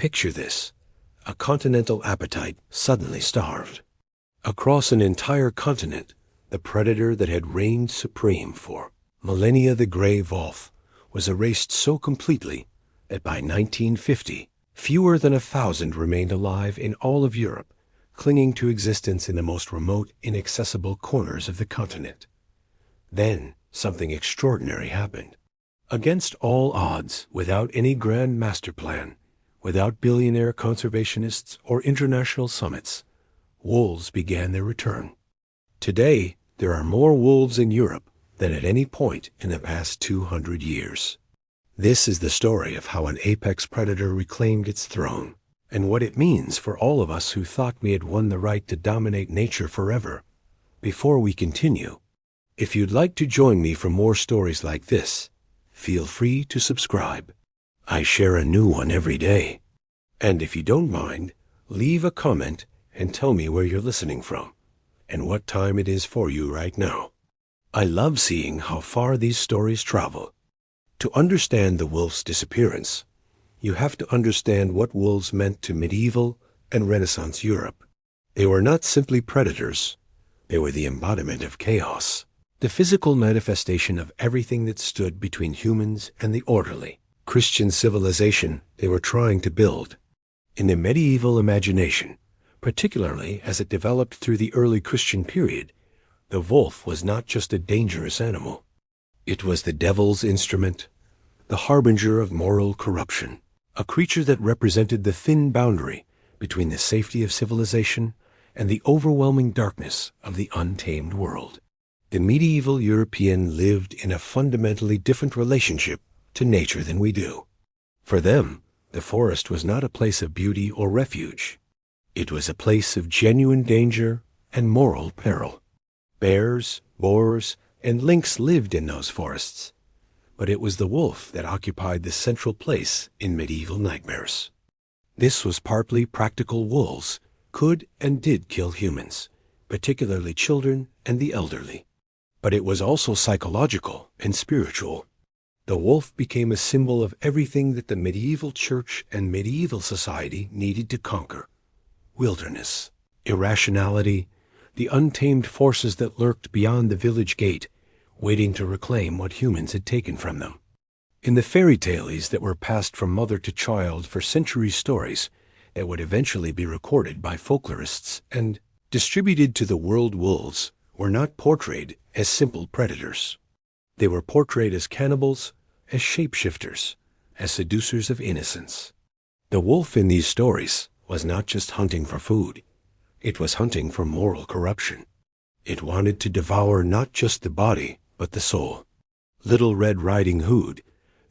Picture this: a continental appetite suddenly starved. Across an entire continent, the predator that had reigned supreme for millennia, the gray wolf, was erased so completely that by 1950, fewer than 1,000 remained alive in all of Europe, clinging to existence in the most remote, inaccessible corners of the continent. Then something extraordinary happened. Against all odds, without any grand master plan, without billionaire conservationists or international summits, wolves began their return. Today, there are more wolves in Europe than at any point in the past 200 years. This is the story of how an apex predator reclaimed its throne, and what it means for all of us who thought we had won the right to dominate nature forever. Before we continue, if you'd like to join me for more stories like this, feel free to subscribe. I share a new one every day. And if you don't mind, leave a comment and tell me where you're listening from and what time it is for you right now. I love seeing how far these stories travel. To understand the wolf's disappearance, you have to understand what wolves meant to medieval and Renaissance Europe. They were not simply predators. They were the embodiment of chaos, the physical manifestation of everything that stood between humans and the orderly Christian civilization they were trying to build. In the medieval imagination, particularly as it developed through the early Christian period, the wolf was not just a dangerous animal. It was the devil's instrument, the harbinger of moral corruption, a creature that represented the thin boundary between the safety of civilization and the overwhelming darkness of the untamed world. The medieval European lived in a fundamentally different relationship to nature than we do. For them, the forest was not a place of beauty or refuge. It was a place of genuine danger and moral peril. Bears, boars, and lynx lived in those forests, but it was the wolf that occupied the central place in medieval nightmares. This was partly practical. Wolves could and did kill humans, particularly children and the elderly. But it was also psychological and spiritual. The wolf became a symbol of everything that the medieval church and medieval society needed to conquer: wilderness, irrationality, the untamed forces that lurked beyond the village gate, waiting to reclaim what humans had taken from them. In the fairy tales that were passed from mother to child for centuries, stories that would eventually be recorded by folklorists and distributed to the world, wolves were not portrayed as simple predators. They were portrayed as cannibals, as shapeshifters, as seducers of innocence. The wolf in these stories was not just hunting for food. It was hunting for moral corruption. It wanted to devour not just the body, but the soul. Little Red Riding Hood,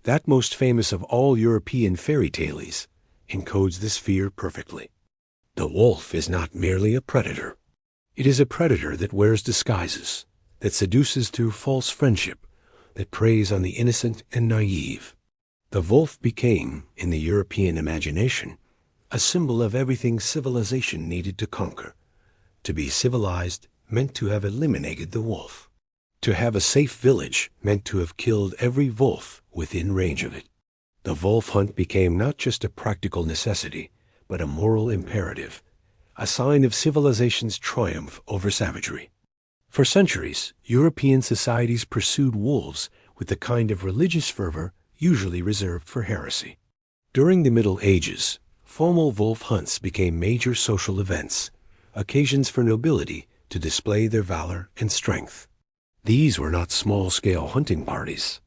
that most famous of all European fairy tales, encodes this fear perfectly. The wolf is not merely a predator. It is a predator that wears disguises, that seduces through false friendship, that preys on the innocent and naive. The wolf became, in the European imagination, a symbol of everything civilization needed to conquer. To be civilized meant to have eliminated the wolf. To have a safe village meant to have killed every wolf within range of it. The wolf hunt became not just a practical necessity, but a moral imperative, a sign of civilization's triumph over savagery. For centuries, European societies pursued wolves with the kind of religious fervor usually reserved for heresy. During the Middle Ages, formal wolf hunts became major social events, occasions for nobility to display their valor and strength. These were not small-scale hunting parties.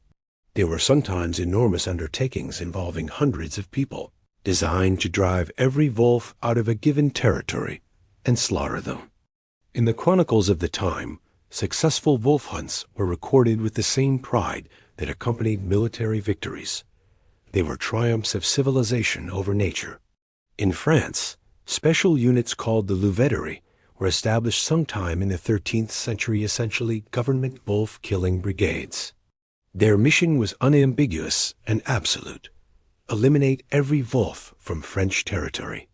They were sometimes enormous undertakings involving hundreds of people, designed to drive every wolf out of a given territory and slaughter them. In the chronicles of the time, successful wolf hunts were recorded with the same pride that accompanied military victories. They were triumphs of civilization over nature. In France, special units called the Louveterie were established sometime in the 13th century, essentially government wolf-killing brigades. Their mission was unambiguous and absolute: eliminate every wolf from French territory.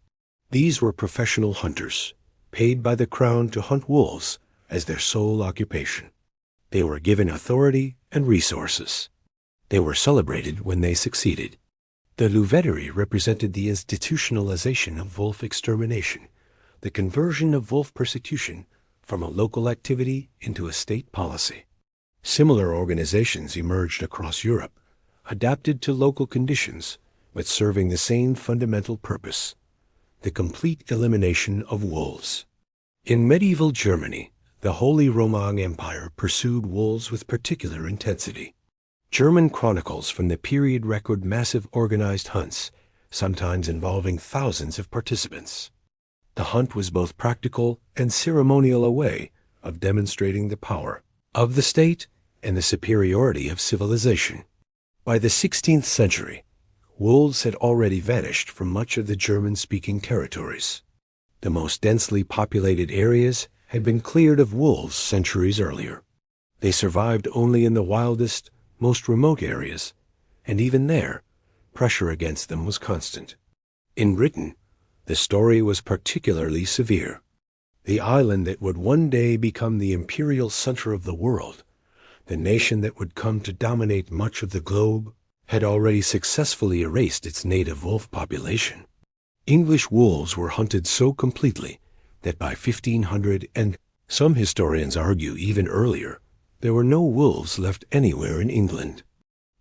These were professional hunters, paid by the crown to hunt wolves as their sole occupation. They were given authority and resources. They were celebrated when they succeeded. The louveterie represented the institutionalization of wolf extermination, the conversion of wolf persecution from a local activity into a state policy. Similar organizations emerged across Europe, adapted to local conditions, but serving the same fundamental purpose: the complete elimination of wolves. In medieval Germany, the Holy Roman Empire pursued wolves with particular intensity. German chronicles from the period record massive organized hunts, sometimes involving thousands of participants. The hunt was both practical and ceremonial, a way of demonstrating the power of the state and the superiority of civilization. By the 16th century, wolves had already vanished from much of the German-speaking territories. The most densely populated areas had been cleared of wolves centuries earlier. They survived only in the wildest, most remote areas, and even there, pressure against them was constant. In Britain, the story was particularly severe. The island that would one day become the imperial center of the world, the nation that would come to dominate much of the globe, had already successfully erased its native wolf population. English wolves were hunted so completely that by 1500, and some historians argue even earlier, there were no wolves left anywhere in England.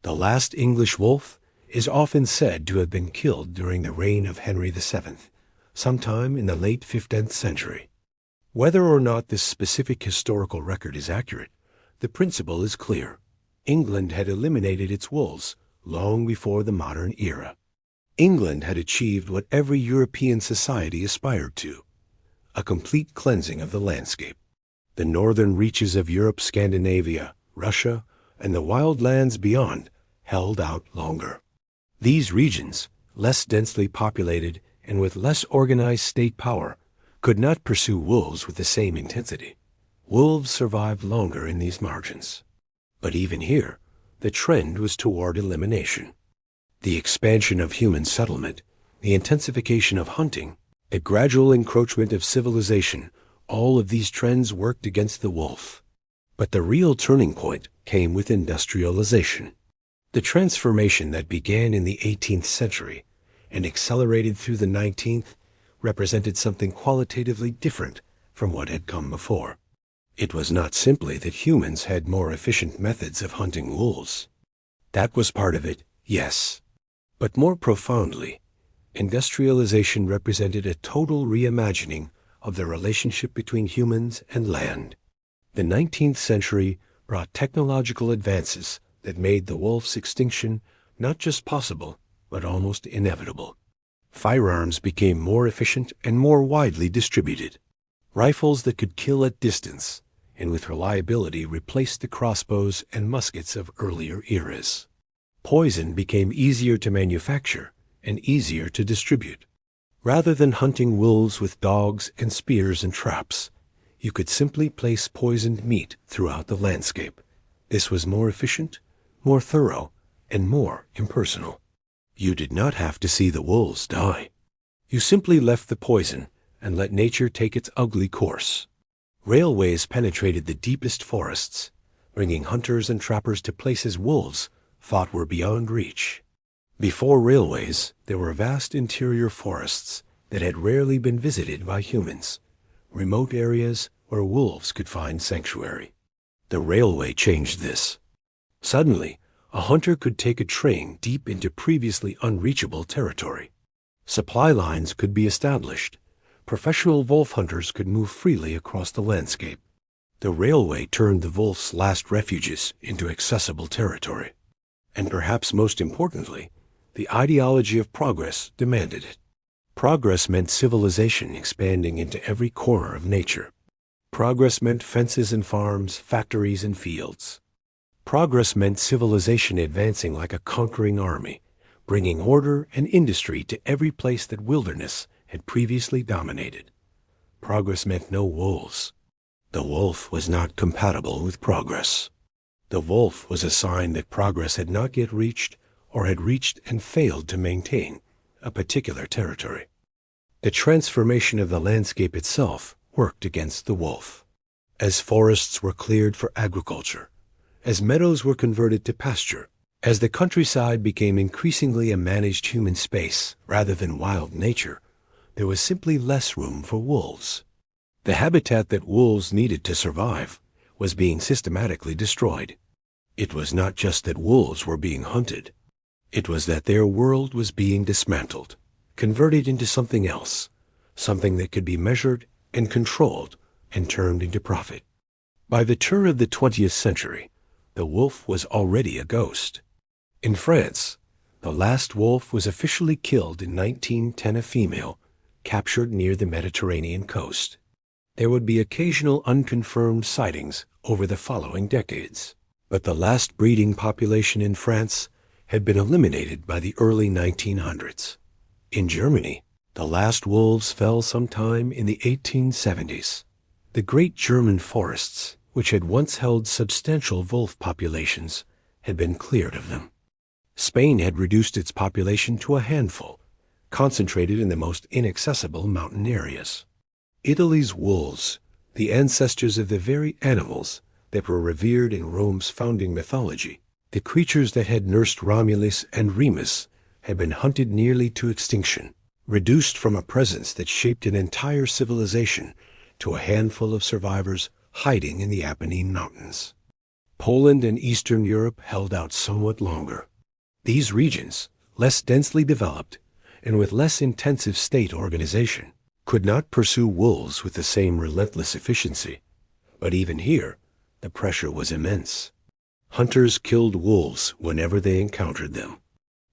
The last English wolf is often said to have been killed during the reign of Henry VII, sometime in the late 15th century. Whether or not this specific historical record is accurate, the principle is clear. England had eliminated its wolves long before the modern era. England had achieved what every European society aspired to: a complete cleansing of the landscape. The northern reaches of Europe, Scandinavia, Russia, and the wild lands beyond held out longer. These regions, less densely populated and with less organized state power, could not pursue wolves with the same intensity. Wolves survived longer in these margins. But even here, the trend was toward elimination. The expansion of human settlement, the intensification of hunting, a gradual encroachment of civilization, all of these trends worked against the wolf. But the real turning point came with industrialization. The transformation that began in the 18th century and accelerated through the 19th represented something qualitatively different from what had come before. It was not simply that humans had more efficient methods of hunting wolves. That was part of it, yes. But more profoundly, industrialization represented a total reimagining of the relationship between humans and land. The 19th century brought technological advances that made the wolf's extinction not just possible, but almost inevitable. Firearms became more efficient and more widely distributed. Rifles that could kill at distance and with reliability replaced the crossbows and muskets of earlier eras. Poison became easier to manufacture and easier to distribute. Rather than hunting wolves with dogs and spears and traps, you could simply place poisoned meat throughout the landscape. This was more efficient, more thorough, and more impersonal. You did not have to see the wolves die. You simply left the poison and let nature take its ugly course. Railways penetrated the deepest forests, bringing hunters and trappers to places wolves thought were beyond reach. Before railways, there were vast interior forests that had rarely been visited by humans, remote areas where wolves could find sanctuary. The railway changed this. Suddenly, a hunter could take a train deep into previously unreachable territory. Supply lines could be established. Professional wolf hunters could move freely across the landscape. The railway turned the wolf's last refuges into accessible territory. And perhaps most importantly, the ideology of progress demanded it. Progress meant civilization expanding into every corner of nature. Progress meant fences and farms, factories and fields. Progress meant civilization advancing like a conquering army, bringing order and industry to every place that wilderness had previously dominated. Progress meant no wolves. The wolf was not compatible with progress. The wolf was a sign that progress had not yet reached or had reached and failed to maintain a particular territory. The transformation of the landscape itself worked against the wolf. As forests were cleared for agriculture, as meadows were converted to pasture, As the countryside became increasingly a managed human space rather than wild nature, there was simply less room for wolves. The habitat that wolves needed to survive was being systematically destroyed. It was not just that wolves were being hunted. It was that their world was being dismantled, converted into something else, something that could be measured and controlled and turned into profit. By the turn of the 20th century, the wolf was already a ghost. In France, the last wolf was officially killed in 1910, a female, captured near the Mediterranean coast. There would be occasional unconfirmed sightings over the following decades, but the last breeding population in France had been eliminated by the early 1900s. In Germany, the last wolves fell sometime in the 1870s. The great German forests, which had once held substantial wolf populations, had been cleared of them. Spain had reduced its population to a handful, concentrated in the most inaccessible mountain areas. Italy's wolves, the ancestors of the very animals that were revered in Rome's founding mythology, the creatures that had nursed Romulus and Remus, had been hunted nearly to extinction, reduced from a presence that shaped an entire civilization to a handful of survivors hiding in the Apennine Mountains. Poland and Eastern Europe held out somewhat longer. These regions, less densely developed and with less intensive state organization, could not pursue wolves with the same relentless efficiency. But even here, the pressure was immense. Hunters killed wolves whenever they encountered them.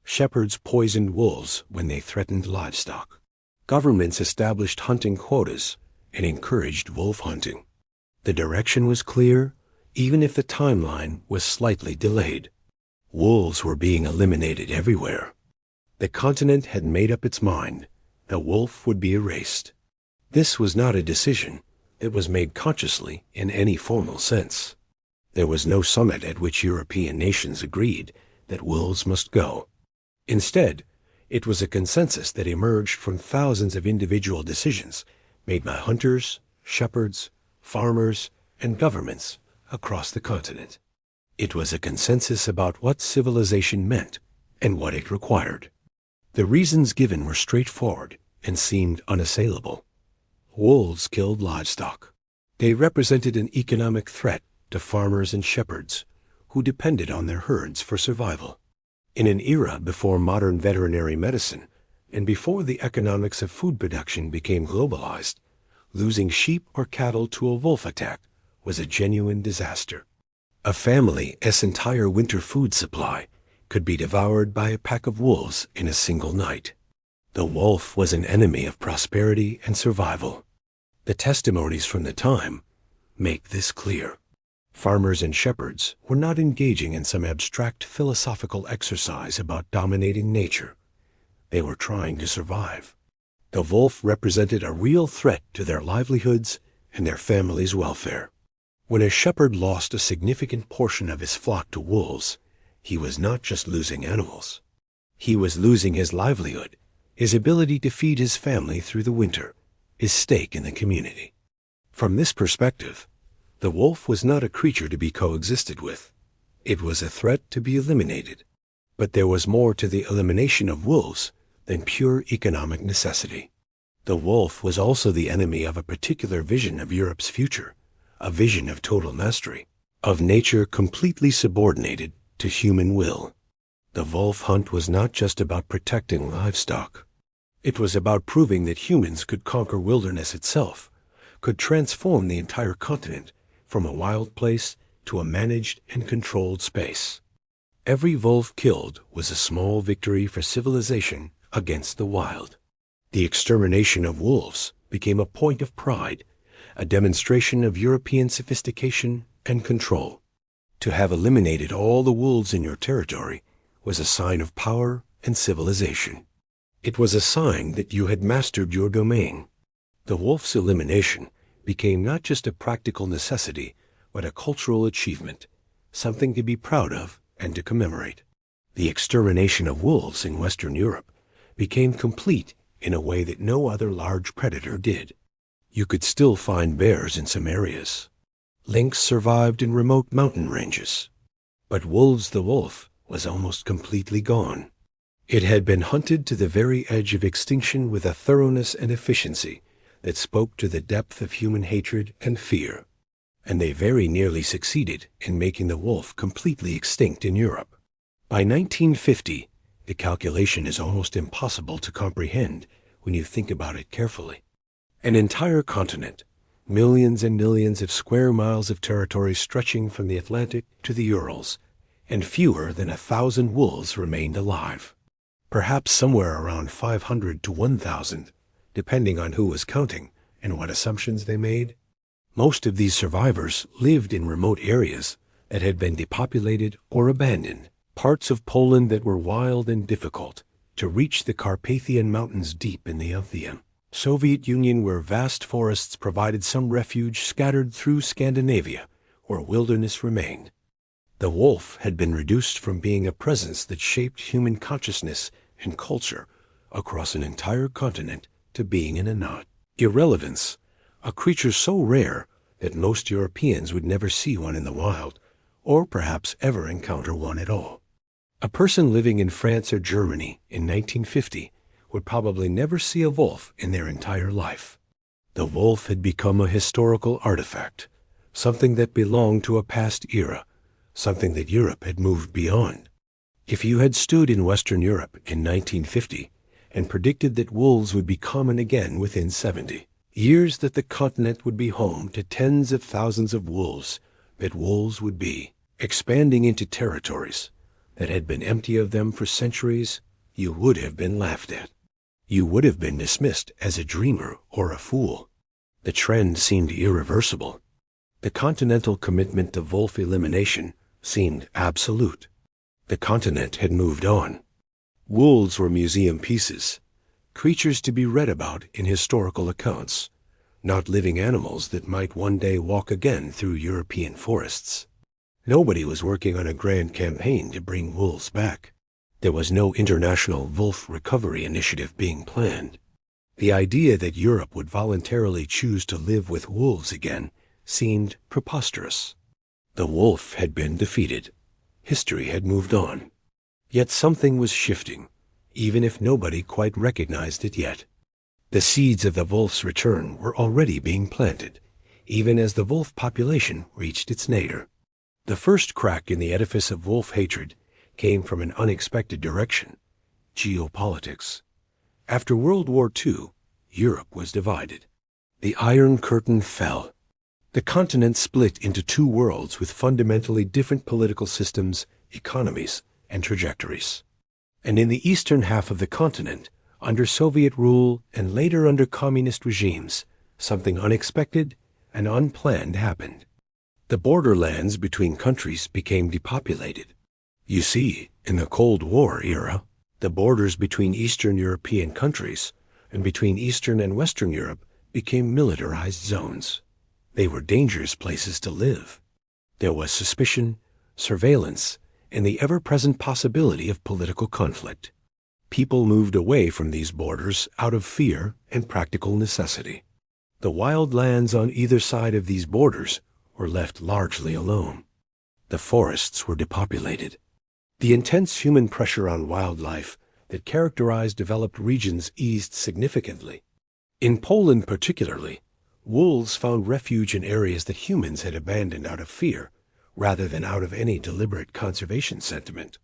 Shepherds poisoned wolves when they threatened livestock. Governments established hunting quotas and encouraged wolf hunting. The direction was clear, even if the timeline was slightly delayed. Wolves were being eliminated everywhere. The continent had made up its mind. The wolf would be erased. This was not a decision that was made consciously in any formal sense. There was no summit at which European nations agreed that wolves must go. Instead, it was a consensus that emerged from thousands of individual decisions made by hunters, shepherds, farmers, and governments across the continent. It was a consensus about what civilization meant and what it required. The reasons given were straightforward and seemed unassailable. Wolves killed livestock. They represented an economic threat to farmers and shepherds who depended on their herds for survival. In an era before modern veterinary medicine and before the economics of food production became globalized, losing sheep or cattle to a wolf attack was a genuine disaster. A family's entire winter food supply could be devoured by a pack of wolves in a single night. The wolf was an enemy of prosperity and survival. The testimonies from the time make this clear. Farmers and shepherds were not engaging in some abstract philosophical exercise about dominating nature. They were trying to survive. The wolf represented a real threat to their livelihoods and their families' welfare. When a shepherd lost a significant portion of his flock to wolves, he was not just losing animals. He was losing his livelihood, his ability to feed his family through the winter, his stake in the community. From this perspective, the wolf was not a creature to be coexisted with. It was a threat to be eliminated. But there was more to the elimination of wolves than pure economic necessity. The wolf was also the enemy of a particular vision of Europe's future, a vision of total mastery, of nature completely subordinated to human will. The wolf hunt was not just about protecting livestock. It was about proving that humans could conquer wilderness itself, could transform the entire continent from a wild place to a managed and controlled space. Every wolf killed was a small victory for civilization against the wild. The extermination of wolves became a point of pride, a demonstration of European sophistication and control. To have eliminated all the wolves in your territory was a sign of power and civilization. It was a sign that you had mastered your domain. The wolf's elimination became not just a practical necessity, but a cultural achievement, something to be proud of and to commemorate. The extermination of wolves in Western Europe became complete in a way that no other large predator did. You could still find bears in some areas. Lynx survived in remote mountain ranges. But Wolves the wolf was almost completely gone. It had been hunted to the very edge of extinction with a thoroughness and efficiency that spoke to the depth of human hatred and fear. And they very nearly succeeded in making the wolf completely extinct in Europe. By 1950, the calculation is almost impossible to comprehend when you think about it carefully. An entire continent, millions and millions of square miles of territory stretching from the Atlantic to the Urals, and fewer than 1,000 wolves remained alive. Perhaps somewhere around 500 to 1,000, depending on who was counting and what assumptions they made. Most of these survivors lived in remote areas that had been depopulated or abandoned, parts of Poland that were wild and difficult to reach, the Carpathian Mountains deep in the Emptied Soviet Union, where vast forests provided some refuge scattered through Scandinavia, where wilderness remained. The wolf had been reduced from being a presence that shaped human consciousness and culture across an entire continent to being in a not irrelevance, a creature so rare that most Europeans would never see one in the wild, or perhaps ever encounter one at all. A person living in France or Germany in 1950 would probably never see a wolf in their entire life. The wolf had become a historical artifact, something that belonged to a past era, something that Europe had moved beyond. If you had stood in Western Europe in 1950 and predicted that wolves would be common again within 70 years, that the continent would be home to tens of thousands of wolves, that wolves would be expanding into territories that had been empty of them for centuries, you would have been laughed at. You would have been dismissed as a dreamer or a fool. The trend seemed irreversible. The continental commitment to wolf elimination seemed absolute. The continent had moved on. Wolves were museum pieces, creatures to be read about in historical accounts, not living animals that might one day walk again through European forests. Nobody was working on a grand campaign to bring wolves back. There was no international wolf recovery initiative being planned. The idea that Europe would voluntarily choose to live with wolves again seemed preposterous. The wolf had been defeated. History had moved on. Yet something was shifting, even if nobody quite recognized it yet. The seeds of the wolf's return were already being planted, even as the wolf population reached its nadir. The first crack in the edifice of wolf hatred came from an unexpected direction: geopolitics. After World War II, Europe was divided. The Iron Curtain fell. The continent split into two worlds with fundamentally different political systems, economies, and trajectories. And in the eastern half of the continent, under Soviet rule and later under communist regimes, something unexpected and unplanned happened. The borderlands between countries became depopulated. You see, in the Cold War era, the borders between Eastern European countries and between Eastern and Western Europe became militarized zones. They were dangerous places to live. There was suspicion, surveillance, and the ever-present possibility of political conflict. People moved away from these borders out of fear and practical necessity. The wild lands on either side of these borders were left largely alone. The forests were depopulated. The intense human pressure on wildlife that characterized developed regions eased significantly. In Poland particularly, wolves found refuge in areas that humans had abandoned out of fear, rather than out of any deliberate conservation sentiment.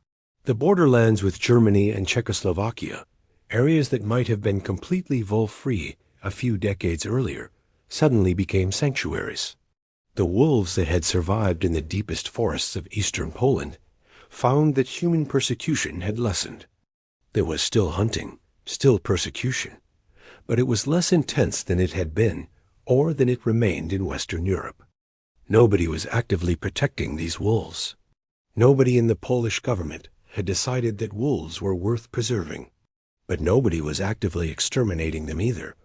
The borderlands with Germany and Czechoslovakia, areas that might have been completely wolf-free a few decades earlier, suddenly became sanctuaries. The wolves that had survived in the deepest forests of eastern Poland found that human persecution had lessened. There was still hunting, still persecution, but it was less intense than it had been or than it remained in Western Europe. Nobody was actively protecting these wolves. Nobody in the Polish government had decided that wolves were worth preserving, but nobody was actively exterminating them either,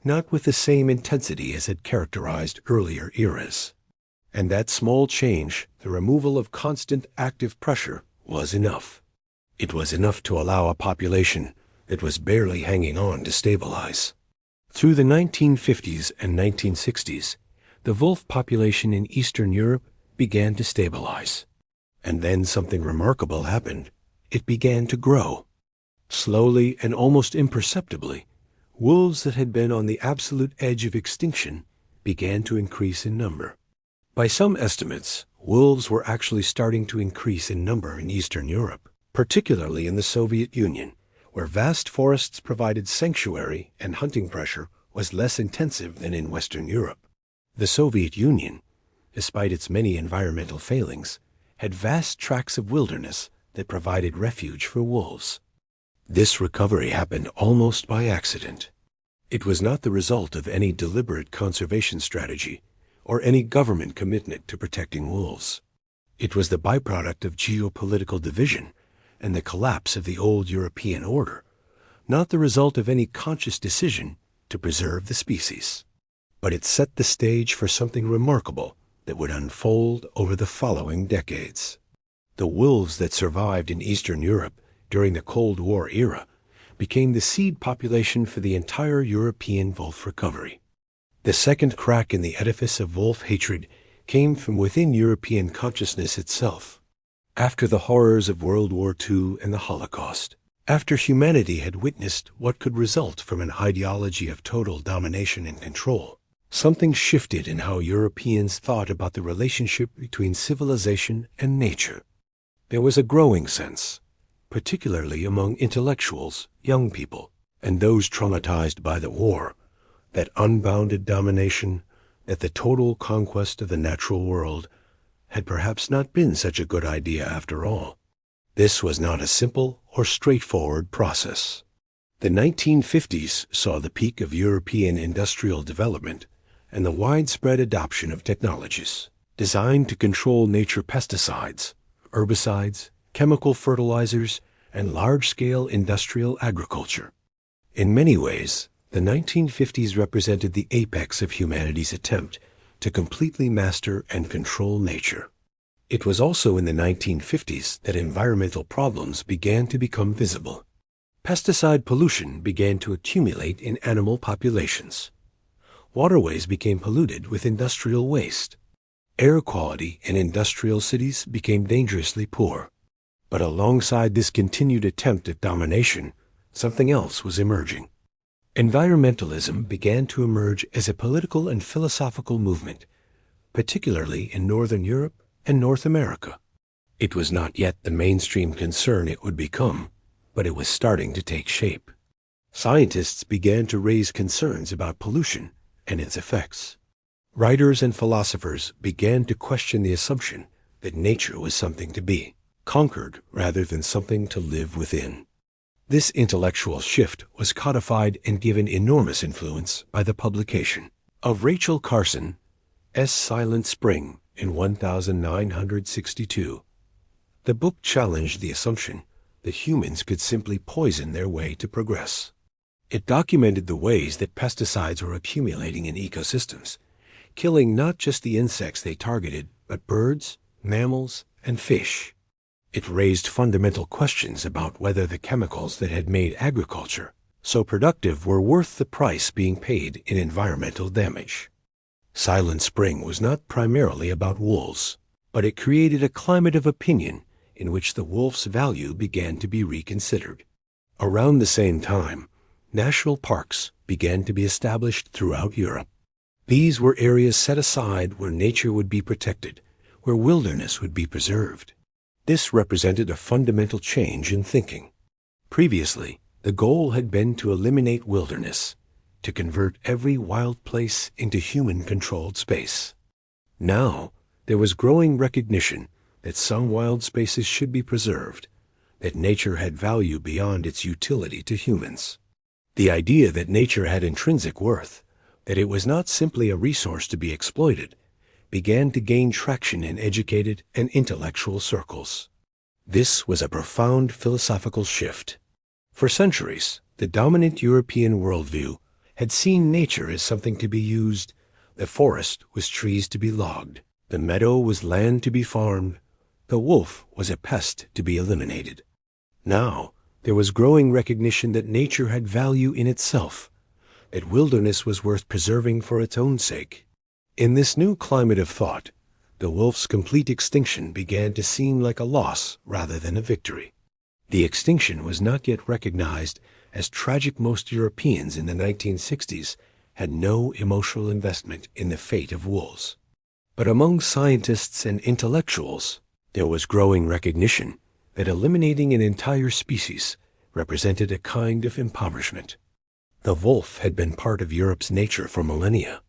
not with the same intensity as had characterized earlier eras. And that small change, the removal of constant active pressure, was enough. It was enough to allow a population that was barely hanging on to stabilize. Through the 1950s and 1960s, the wolf population in Eastern Europe began to stabilize. And then something remarkable happened. It began to grow. Slowly and almost imperceptibly, wolves that had been on the absolute edge of extinction began to increase in number. By some estimates, wolves were actually starting to increase in number in Eastern Europe, particularly in the Soviet Union, where vast forests provided sanctuary and hunting pressure was less intensive than in Western Europe. The Soviet Union, despite its many environmental failings, had vast tracts of wilderness that provided refuge for wolves. This recovery happened almost by accident. It was not the result of any deliberate conservation strategy or any government commitment to protecting wolves. It was the byproduct of geopolitical division and the collapse of the old European order, not the result of any conscious decision to preserve the species. But it set the stage for something remarkable that would unfold over the following decades. The wolves that survived in Eastern Europe during the Cold War era became the seed population for the entire European wolf recovery. The second crack in the edifice of wolf hatred came from within European consciousness itself. After the horrors of World War II and the Holocaust, after humanity had witnessed what could result from an ideology of total domination and control, something shifted in how Europeans thought about the relationship between civilization and nature. There was a growing sense, particularly among intellectuals, young people, and those traumatized by the war, that unbounded domination, that the total conquest of the natural world had perhaps not been such a good idea after all. This was not a simple or straightforward process. The 1950s saw the peak of European industrial development and the widespread adoption of technologies designed to control nature: pesticides, herbicides, chemical fertilizers, and large-scale industrial agriculture. In many ways, the 1950s represented the apex of humanity's attempt to completely master and control nature. It was also in the 1950s that environmental problems began to become visible. Pesticide pollution began to accumulate in animal populations. Waterways became polluted with industrial waste. Air quality in industrial cities became dangerously poor. But alongside this continued attempt at domination, something else was emerging. Environmentalism began to emerge as a political and philosophical movement, particularly in Northern Europe and North America. It was not yet the mainstream concern it would become, but it was starting to take shape. Scientists began to raise concerns about pollution and its effects. Writers and philosophers began to question the assumption that nature was something to be conquered rather than something to live within. This intellectual shift was codified and given enormous influence by the publication of Rachel Carson's Silent Spring in 1962. The book challenged the assumption that humans could simply poison their way to progress. It documented the ways that pesticides were accumulating in ecosystems, killing not just the insects they targeted, but birds, mammals, and fish. It raised fundamental questions about whether the chemicals that had made agriculture so productive were worth the price being paid in environmental damage. Silent Spring was not primarily about wolves, but it created a climate of opinion in which the wolf's value began to be reconsidered. Around the same time, national parks began to be established throughout Europe. These were areas set aside where nature would be protected, where wilderness would be preserved. This represented a fundamental change in thinking. Previously, the goal had been to eliminate wilderness, to convert every wild place into human-controlled space. Now, there was growing recognition that some wild spaces should be preserved, that nature had value beyond its utility to humans. The idea that nature had intrinsic worth, that it was not simply a resource to be exploited, began to gain traction in educated and intellectual circles. This was a profound philosophical shift. For centuries, the dominant European worldview had seen nature as something to be used. The forest was trees to be logged. The meadow was land to be farmed. The wolf was a pest to be eliminated. Now, there was growing recognition that nature had value in itself, that wilderness was worth preserving for its own sake. In this new climate of thought, the wolf's complete extinction began to seem like a loss rather than a victory. The extinction was not yet recognized as tragic. Most Europeans in the 1960s had no emotional investment in the fate of wolves. But among scientists and intellectuals, there was growing recognition that eliminating an entire species represented a kind of impoverishment. The wolf had been part of Europe's nature for millennia.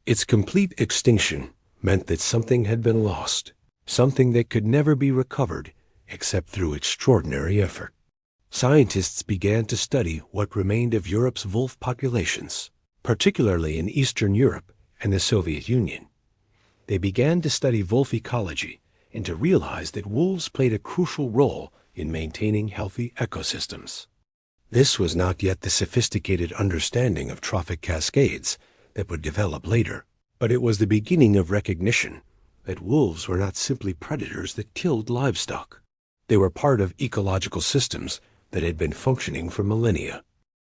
Its complete extinction meant that something had been lost, something that could never be recovered except through extraordinary effort. Scientists began to study what remained of Europe's wolf populations, particularly in Eastern Europe and the Soviet Union. They began to study wolf ecology and to realize that wolves played a crucial role in maintaining healthy ecosystems. This was not yet the sophisticated understanding of trophic cascades that would develop later, but it was the beginning of recognition that wolves were not simply predators that killed livestock. They were part of ecological systems that had been functioning for millennia.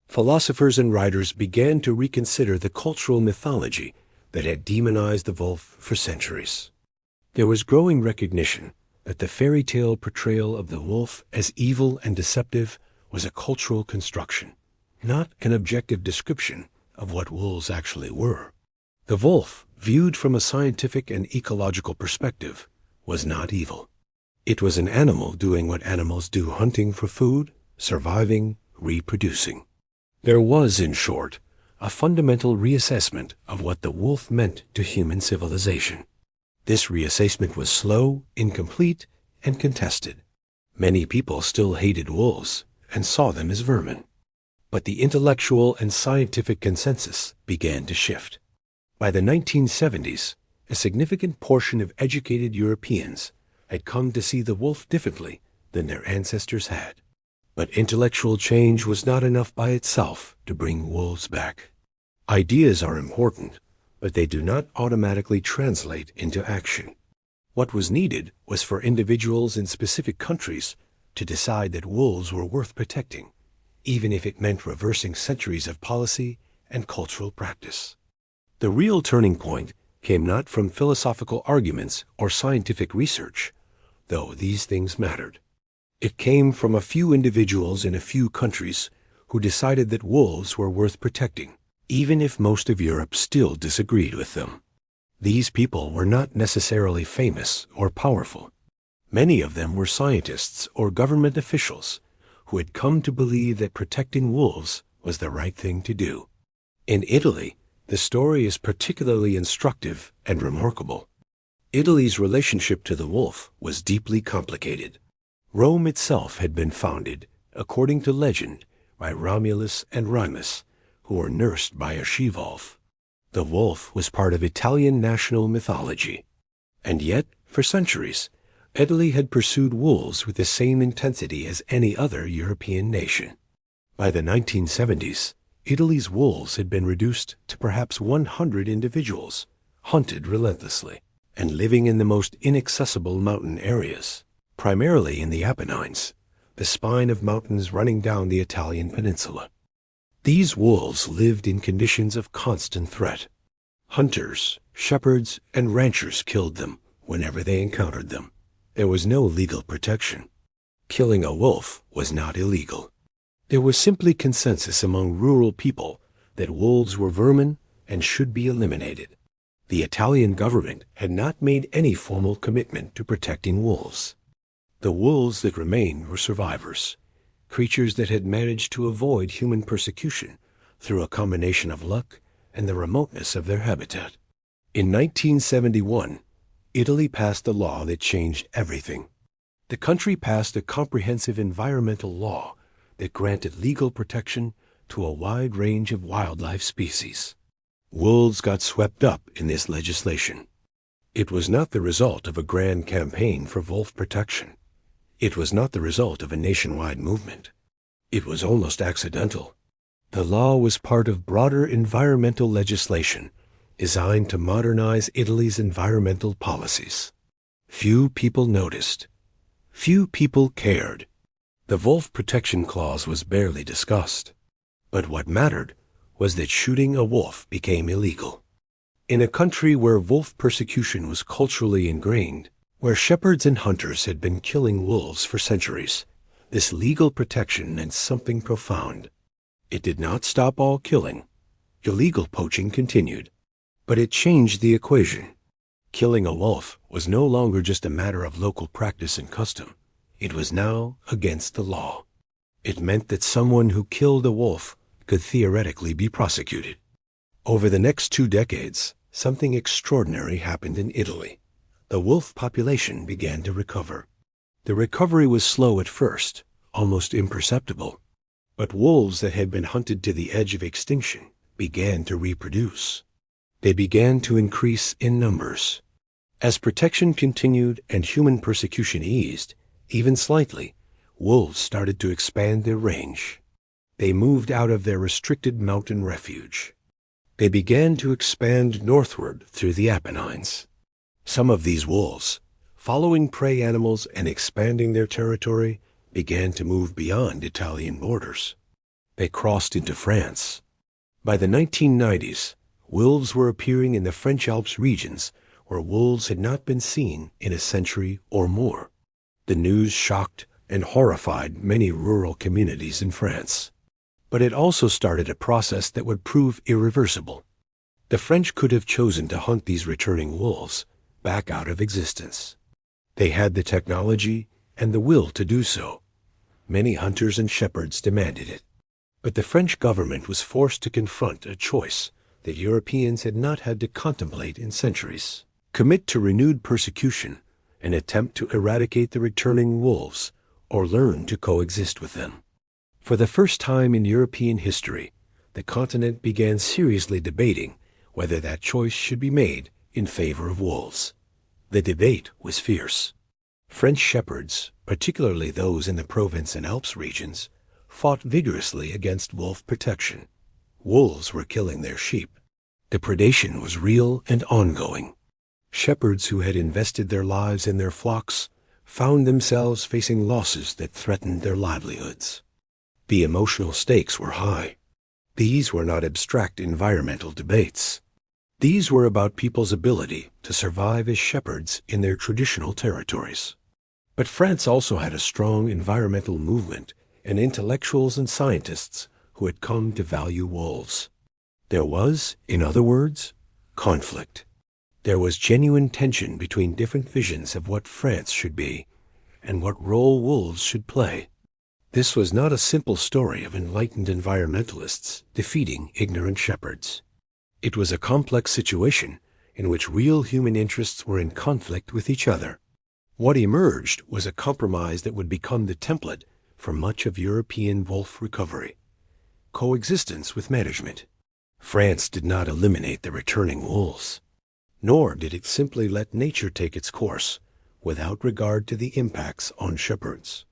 Philosophers and writers began to reconsider the cultural mythology that had demonized the wolf for centuries. There was growing recognition that the fairy tale portrayal of the wolf as evil and deceptive was a cultural construction, not an objective description of what wolves actually were. The wolf, viewed from a scientific and ecological perspective, was not evil. It was an animal doing what animals do, hunting for food, surviving, reproducing. There was, in short, a fundamental reassessment of what the wolf meant to human civilization. This reassessment was slow, incomplete, and contested. Many people still hated wolves and saw them as vermin. But the intellectual and scientific consensus began to shift. By the 1970s, a significant portion of educated Europeans had come to see the wolf differently than their ancestors had. But intellectual change was not enough by itself to bring wolves back. Ideas are important, but they do not automatically translate into action. What was needed was for individuals in specific countries to decide that wolves were worth protecting, even if it meant reversing centuries of policy and cultural practice. The real turning point came not from philosophical arguments or scientific research, though these things mattered. It came from a few individuals in a few countries who decided that wolves were worth protecting, even if most of Europe still disagreed with them. These people were not necessarily famous or powerful. Many of them were scientists or government officials who had come to believe that protecting wolves was the right thing to do. In Italy, the story is particularly instructive and remarkable. Italy's relationship to the wolf was deeply complicated. Rome itself had been founded, according to legend, by Romulus and Remus, who were nursed by a she-wolf. The wolf was part of Italian national mythology. And yet, for centuries, Italy had pursued wolves with the same intensity as any other European nation. By the 1970s, Italy's wolves had been reduced to perhaps 100 individuals, hunted relentlessly, and living in the most inaccessible mountain areas, primarily in the Apennines, the spine of mountains running down the Italian peninsula. These wolves lived in conditions of constant threat. Hunters, shepherds, and ranchers killed them whenever they encountered them. There was no legal protection. Killing a wolf was not illegal. There was simply consensus among rural people that wolves were vermin and should be eliminated. The Italian government had not made any formal commitment to protecting wolves. The wolves that remained were survivors, creatures that had managed to avoid human persecution through a combination of luck and the remoteness of their habitat. In 1971, Italy passed a law that changed everything. The country passed a comprehensive environmental law that granted legal protection to a wide range of wildlife species. Wolves got swept up in this legislation. It was not the result of a grand campaign for wolf protection. It was not the result of a nationwide movement. It was almost accidental. The law was part of broader environmental legislation designed to modernize Italy's environmental policies. Few people noticed. Few people cared. The wolf protection clause was barely discussed. But what mattered was that shooting a wolf became illegal. In a country where wolf persecution was culturally ingrained, where shepherds and hunters had been killing wolves for centuries, this legal protection meant something profound. It did not stop all killing. Illegal poaching continued. But it changed the equation. Killing a wolf was no longer just a matter of local practice and custom. It was now against the law. It meant that someone who killed a wolf could theoretically be prosecuted. Over the next 2 decades, something extraordinary happened in Italy. The wolf population began to recover. The recovery was slow at first, almost imperceptible. But wolves that had been hunted to the edge of extinction began to reproduce. They began to increase in numbers. As protection continued and human persecution eased, even slightly, wolves started to expand their range. They moved out of their restricted mountain refuge. They began to expand northward through the Apennines. Some of these wolves, following prey animals and expanding their territory, began to move beyond Italian borders. They crossed into France. By the 1990s, wolves were appearing in the French Alps regions where wolves had not been seen in a century or more. The news shocked and horrified many rural communities in France. But it also started a process that would prove irreversible. The French could have chosen to hunt these returning wolves back out of existence. They had the technology and the will to do so. Many hunters and shepherds demanded it. But the French government was forced to confront a choice that Europeans had not had to contemplate in centuries. Commit to renewed persecution and attempt to eradicate the returning wolves, or learn to coexist with them. For the first time in European history, the continent began seriously debating whether that choice should be made in favor of wolves. The debate was fierce. French shepherds, particularly those in the Provence and Alps regions, fought vigorously against wolf protection. Wolves were killing their sheep. The predation was real and ongoing. Shepherds who had invested their lives in their flocks found themselves facing losses that threatened their livelihoods. The emotional stakes were high. These were not abstract environmental debates. These were about people's ability to survive as shepherds in their traditional territories. But France also had a strong environmental movement and intellectuals and scientists who had come to value wolves. There was, in other words, conflict. There was genuine tension between different visions of what France should be and what role wolves should play. This was not a simple story of enlightened environmentalists defeating ignorant shepherds. It was a complex situation in which real human interests were in conflict with each other. What emerged was a compromise that would become the template for much of European wolf recovery: coexistence with management. France did not eliminate the returning wolves, nor did it simply let nature take its course without regard to the impacts on shepherds.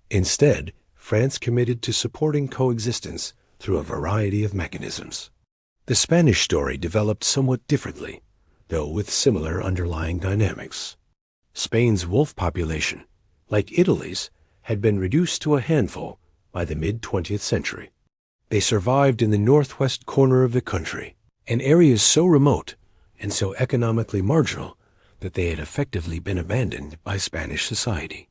Instead, France committed to supporting coexistence through a variety of mechanisms. The Spanish story developed somewhat differently, though with similar underlying dynamics. Spain's wolf population, like Italy's, had been reduced to a handful by the mid-20th century. They survived in the northwest corner of the country, in areas so remote and so economically marginal that they had effectively been abandoned by Spanish society.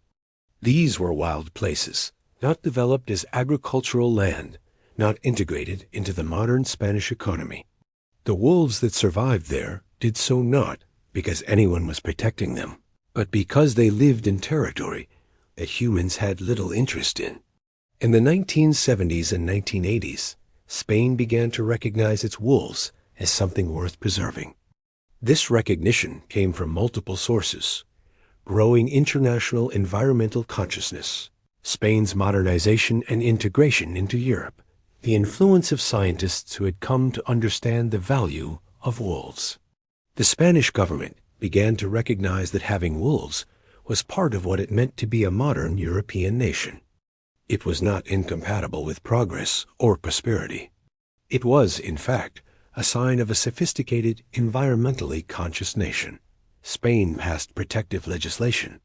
These were wild places, not developed as agricultural land, not integrated into the modern Spanish economy. The wolves that survived there did so not because anyone was protecting them, but because they lived in territory that humans had little interest in. In the 1970s and 1980s, Spain began to recognize its wolves as something worth preserving. This recognition came from multiple sources: growing international environmental consciousness, Spain's modernization and integration into Europe, the influence of scientists who had come to understand the value of wolves. The Spanish government began to recognize that having wolves was part of what it meant to be a modern European nation. It was not incompatible with progress or prosperity. It was, in fact, a sign of a sophisticated, environmentally conscious nation. Spain passed protective legislation.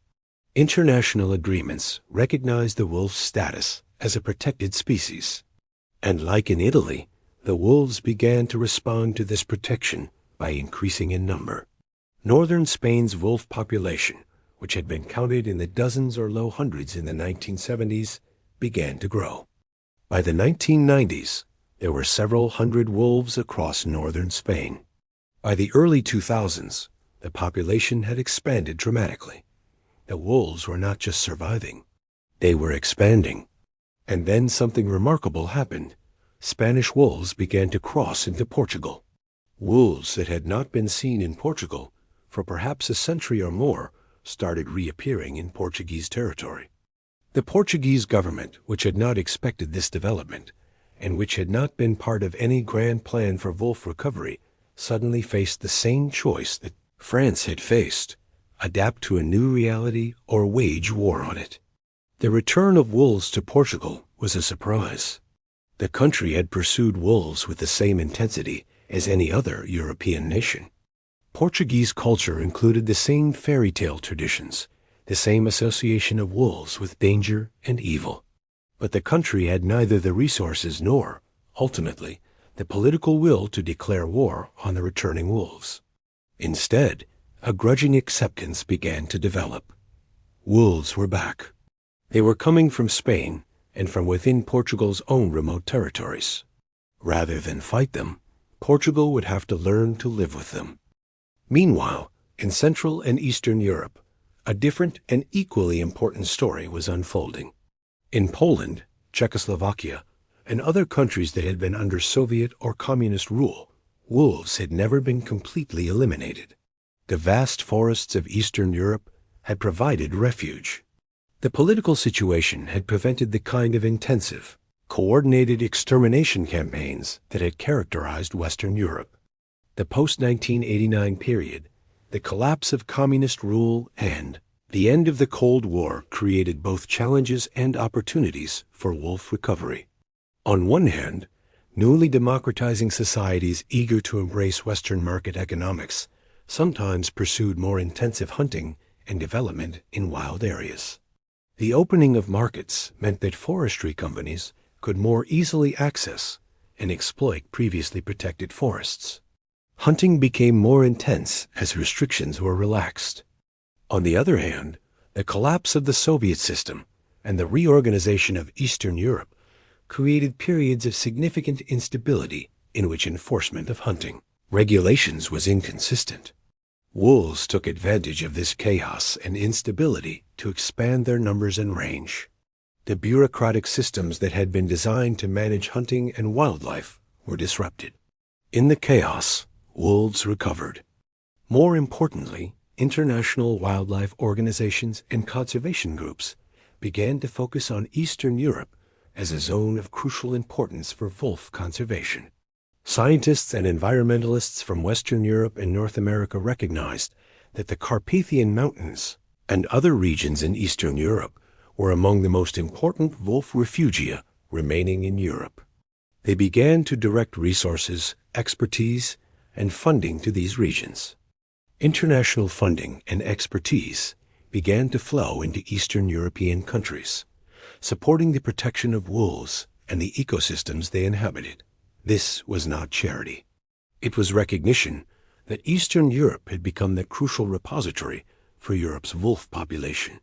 International agreements recognized the wolf's status as a protected species. And like in Italy, the wolves began to respond to this protection by increasing in number. Northern Spain's wolf population, which had been counted in the dozens or low hundreds in the 1970s, began to grow. By the 1990s, there were several hundred wolves across northern Spain. By the early 2000s, the population had expanded dramatically. The wolves were not just surviving, they were expanding. And then something remarkable happened. Spanish wolves began to cross into Portugal. Wolves that had not been seen in Portugal for perhaps a century or more started reappearing in Portuguese territory. The Portuguese government, which had not expected this development, and which had not been part of any grand plan for wolf recovery, suddenly faced the same choice that France had faced: adapt to a new reality or wage war on it. The return of wolves to Portugal was a surprise. The country had pursued wolves with the same intensity as any other European nation. Portuguese culture included the same fairy tale traditions, the same association of wolves with danger and evil. But the country had neither the resources nor, ultimately, the political will to declare war on the returning wolves. Instead, a grudging acceptance began to develop. Wolves were back. They were coming from Spain and from within Portugal's own remote territories. Rather than fight them, Portugal would have to learn to live with them. Meanwhile, in Central and Eastern Europe, a different and equally important story was unfolding. In Poland, Czechoslovakia, and other countries that had been under Soviet or communist rule, wolves had never been completely eliminated. The vast forests of Eastern Europe had provided refuge. The political situation had prevented the kind of intensive, coordinated extermination campaigns that had characterized Western Europe. The post-1989 period, the collapse of communist rule, and the end of the Cold War created both challenges and opportunities for wolf recovery. On one hand, newly democratizing societies eager to embrace Western market economics sometimes pursued more intensive hunting and development in wild areas. The opening of markets meant that forestry companies could more easily access and exploit previously protected forests. Hunting became more intense as restrictions were relaxed. On the other hand, the collapse of the Soviet system and the reorganization of Eastern Europe created periods of significant instability in which enforcement of hunting regulations was inconsistent. Wolves took advantage of this chaos and instability to expand their numbers and range. The bureaucratic systems that had been designed to manage hunting and wildlife were disrupted. In the chaos, wolves recovered. More importantly, international wildlife organizations and conservation groups began to focus on Eastern Europe as a zone of crucial importance for wolf conservation. Scientists and environmentalists from Western Europe and North America recognized that the Carpathian Mountains and other regions in Eastern Europe were among the most important wolf refugia remaining in Europe. They began to direct resources, expertise, and funding to these regions. International funding and expertise began to flow into Eastern European countries, supporting the protection of wolves and the ecosystems they inhabited. This was not charity. It was recognition that Eastern Europe had become the crucial repository for Europe's wolf population.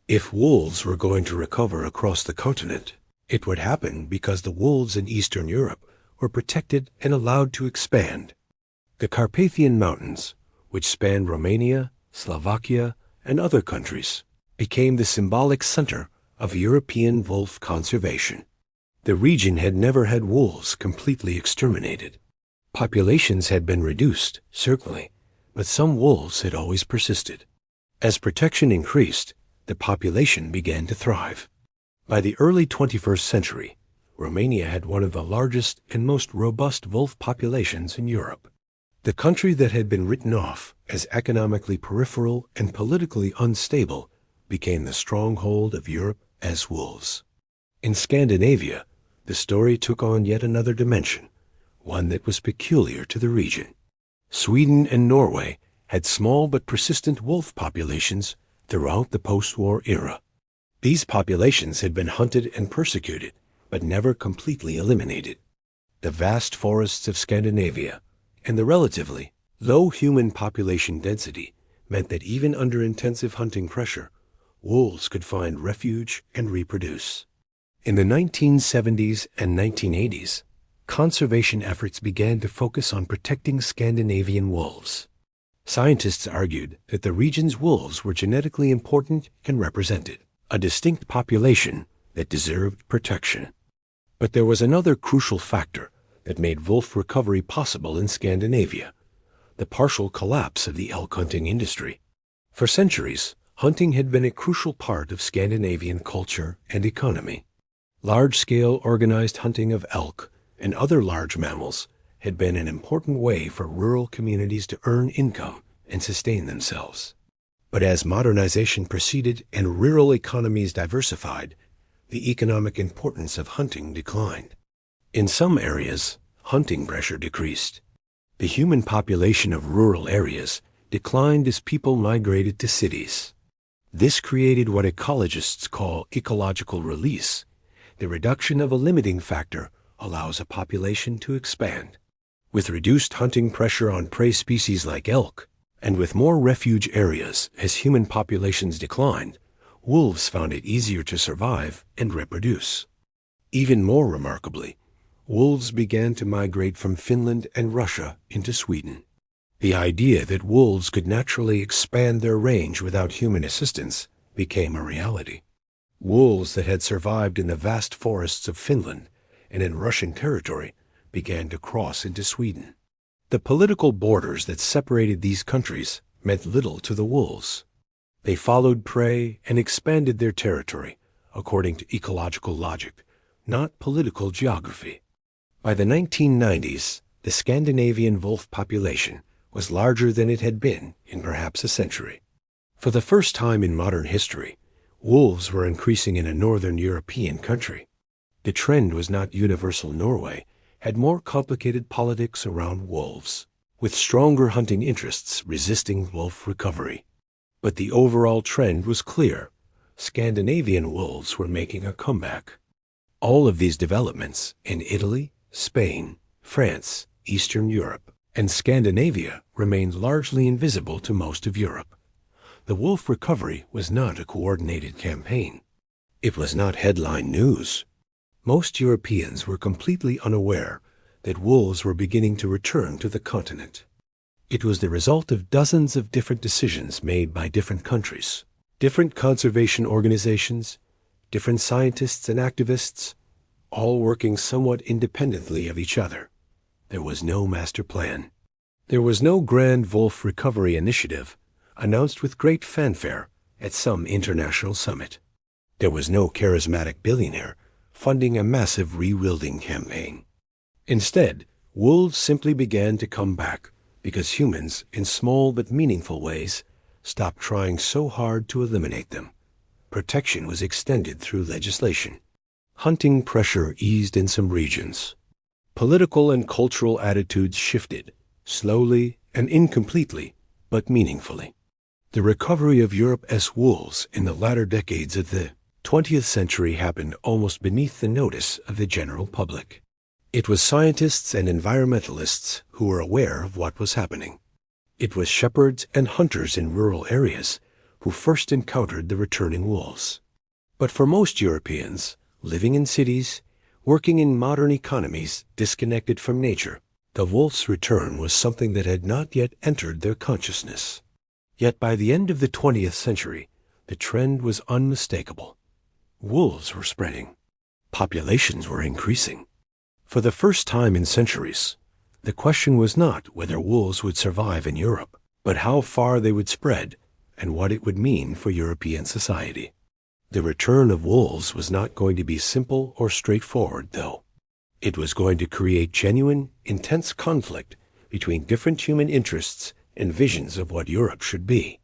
If wolves were going to recover across the continent, it would happen because the wolves in Eastern Europe were protected and allowed to expand. The Carpathian Mountains, which spanned Romania, Slovakia, and other countries, became the symbolic center of European wolf conservation. The region had never had wolves completely exterminated. Populations had been reduced, certainly, but some wolves had always persisted. As protection increased, the population began to thrive. By the early 21st century, Romania had one of the largest and most robust wolf populations in Europe. The country that had been written off as economically peripheral and politically unstable became the stronghold of Europe as wolves. In Scandinavia, the story took on yet another dimension, one that was peculiar to the region. Sweden and Norway had small but persistent wolf populations throughout the post-war era. These populations had been hunted and persecuted, but never completely eliminated. The vast forests of Scandinavia and the relatively Low human population density meant that even under intensive hunting pressure, wolves could find refuge and reproduce. In the 1970s and 1980s, conservation efforts began to focus on protecting Scandinavian wolves. Scientists argued that the region's wolves were genetically important and represented a distinct population that deserved protection. But there was another crucial factor that made wolf recovery possible in Scandinavia: the partial collapse of the elk hunting industry. For centuries, hunting had been a crucial part of Scandinavian culture and economy. Large-scale organized hunting of elk and other large mammals had been an important way for rural communities to earn income and sustain themselves. But as modernization proceeded and rural economies diversified, the economic importance of hunting declined. In some areas, hunting pressure decreased. The human population of rural areas declined as people migrated to cities. This created what ecologists call ecological release. The reduction of a limiting factor allows a population to expand. With reduced hunting pressure on prey species like elk, and with more refuge areas as human populations declined, wolves found it easier to survive and reproduce. Even more remarkably, wolves began to migrate from Finland and Russia into Sweden. The idea that wolves could naturally expand their range without human assistance became a reality. Wolves that had survived in the vast forests of Finland and in Russian territory began to cross into Sweden. The political borders that separated these countries meant little to the wolves. They followed prey and expanded their territory according to ecological logic, not political geography. By the 1990s, the Scandinavian wolf population was larger than it had been in perhaps a century. For the first time in modern history, wolves were increasing in a northern European country. The trend was not universal. Norway had more complicated politics around wolves, with stronger hunting interests resisting wolf recovery. But the overall trend was clear. Scandinavian wolves were making a comeback. All of these developments in Italy, Spain, France, Eastern Europe, and Scandinavia remained largely invisible to most of Europe. The wolf recovery was not a coordinated campaign. It was not headline news. Most Europeans were completely unaware that wolves were beginning to return to the continent. It was the result of dozens of different decisions made by different countries, different conservation organizations, different scientists and activists, all working somewhat independently of each other. There was no master plan. There was no grand wolf recovery initiative announced with great fanfare at some international summit. There was no charismatic billionaire funding a massive rewilding campaign. Instead, wolves simply began to come back because humans, in small but meaningful ways, stopped trying so hard to eliminate them. Protection was extended through legislation. Hunting pressure eased in some regions. Political and cultural attitudes shifted, slowly and incompletely, but meaningfully. The recovery of Europe's wolves in the latter decades of the 20th century happened almost beneath the notice of the general public. It was scientists and environmentalists who were aware of what was happening. It was shepherds and hunters in rural areas who first encountered the returning wolves. But for most Europeans, living in cities, working in modern economies disconnected from nature, the wolf's return was something that had not yet entered their consciousness. Yet by the end of the 20th century, the trend was unmistakable. Wolves were spreading. Populations were increasing. For the first time in centuries, the question was not whether wolves would survive in Europe, but how far they would spread and what it would mean for European society. The return of wolves was not going to be simple or straightforward, though. It was going to create genuine, intense conflict between different human interests and visions of what Europe should be.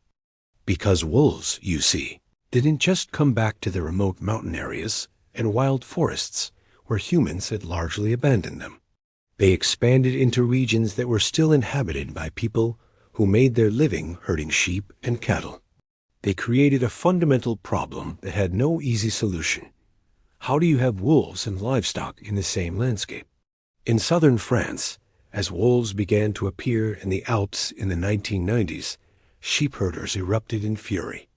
Because wolves, you see, didn't just come back to the remote mountain areas and wild forests where humans had largely abandoned them. They expanded into regions that were still inhabited by people who made their living herding sheep and cattle. They created a fundamental problem that had no easy solution. How do you have wolves and livestock in the same landscape? In southern France, As wolves began to appear in the Alps in the 1990s, sheep herders erupted in fury.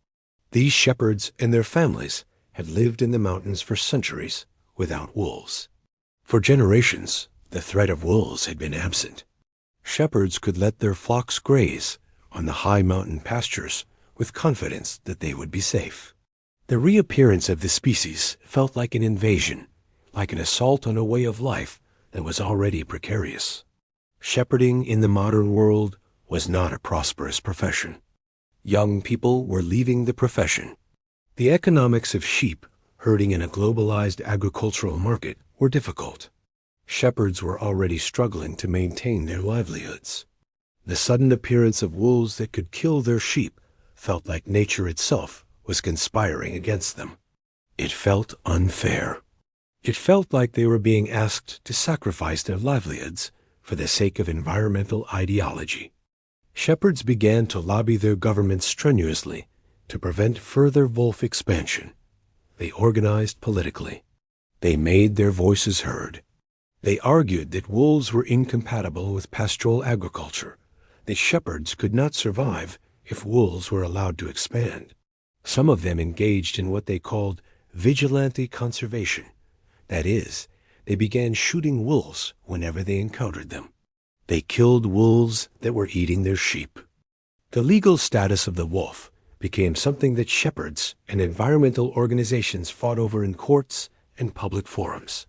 These shepherds and their families had lived in the mountains for centuries without wolves. For generations, the threat of wolves had been absent. Shepherds could let their flocks graze on the high mountain pastures with confidence that they would be safe. The reappearance of the species felt like an invasion, like an assault on a way of life that was already precarious. Shepherding in the modern world was not a prosperous profession. Young people were leaving the profession. The economics of sheep herding in a globalized agricultural market were difficult. Shepherds were already struggling to maintain their livelihoods. The sudden appearance of wolves that could kill their sheep felt like nature itself was conspiring against them. It felt unfair. It felt like they were being asked to sacrifice their livelihoods for the sake of environmental ideology. Shepherds began to lobby their governments strenuously to prevent further wolf expansion. They organized politically. They made their voices heard. They argued that wolves were incompatible with pastoral agriculture, that shepherds could not survive if wolves were allowed to expand. Some of them engaged in what they called vigilante conservation. That is, they began shooting wolves whenever they encountered them. They killed wolves that were eating their sheep. The legal status of the wolf became something that shepherds and environmental organizations fought over in courts and public forums.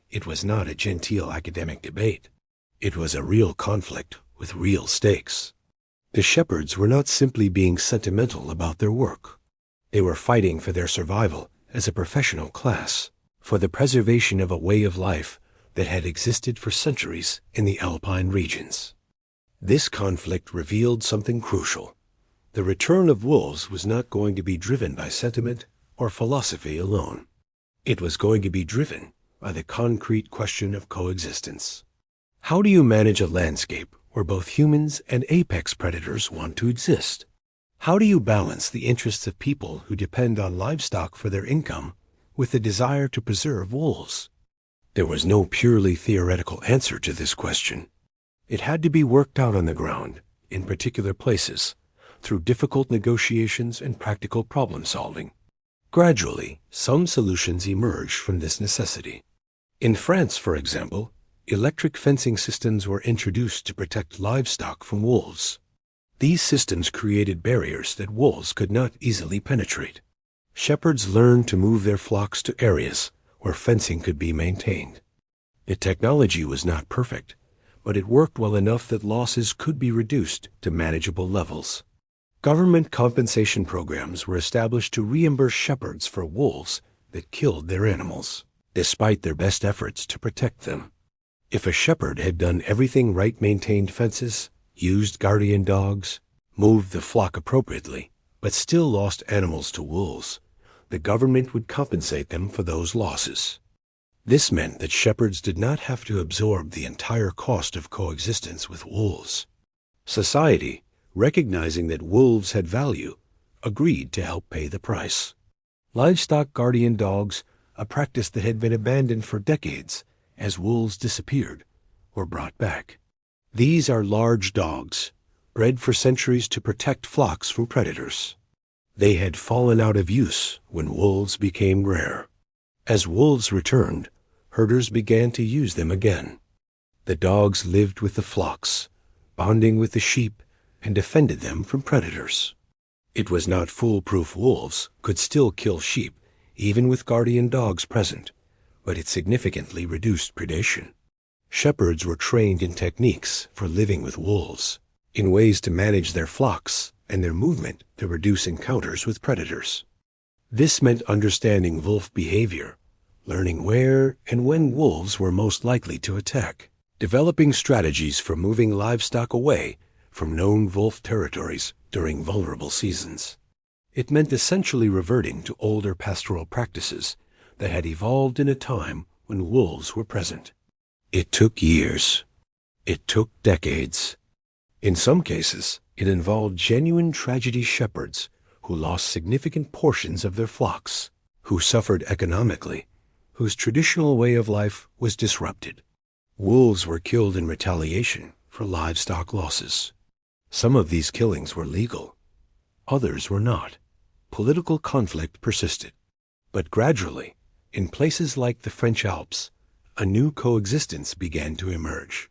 It was not a genteel academic debate. It was a real conflict with real stakes. The shepherds were not simply being sentimental about their work. They were fighting for their survival as a professional class, for the preservation of a way of life that had existed for centuries in the alpine regions. This conflict revealed something crucial. The return of wolves was not going to be driven by sentiment or philosophy alone. It was going to be driven by the concrete question of coexistence. How do you manage a landscape where both humans and apex predators want to exist? How do you balance the interests of people who depend on livestock for their income with the desire to preserve wolves? There was no purely theoretical answer to this question. It had to be worked out on the ground, in particular places, through difficult negotiations and practical problem solving. Gradually, some solutions emerged from this necessity. In France, for example, electric fencing systems were introduced to protect livestock from wolves. These systems created barriers that wolves could not easily penetrate. Shepherds learned to move their flocks to areas where fencing could be maintained. The technology was not perfect, but it worked well enough that losses could be reduced to manageable levels. Government compensation programs were established to reimburse shepherds for wolves that killed their animals, despite their best efforts to protect them. If a shepherd had done everything right, maintained fences, used guardian dogs, moved the flock appropriately, but still lost animals to wolves, the government would compensate them for those losses. This meant that shepherds did not have to absorb the entire cost of coexistence with wolves. Society, recognizing that wolves had value, agreed to help pay the price. Livestock guardian dogs, a practice that had been abandoned for decades as wolves disappeared, were brought back. These are large dogs, bred for centuries to protect flocks from predators. They had fallen out of use when wolves became rare. As wolves returned, herders began to use them again. The dogs lived with the flocks, bonding with the sheep, and defended them from predators. It was not foolproof. Wolves could still kill sheep, even with guardian dogs present, but it significantly reduced predation. Shepherds were trained in techniques for living with wolves, in ways to manage their flocks and their movement to reduce encounters with predators. This meant understanding wolf behavior, learning where and when wolves were most likely to attack, developing strategies for moving livestock away from known wolf territories during vulnerable seasons. It meant essentially reverting to older pastoral practices that had evolved in a time when wolves were present. It took years. It took decades. In some cases, it involved genuine tragedy: shepherds who lost significant portions of their flocks, who suffered economically, whose traditional way of life was disrupted. Wolves were killed in retaliation for livestock losses. Some of these killings were legal, others were not. Political conflict persisted. But gradually, in places like the French Alps, a new coexistence began to emerge.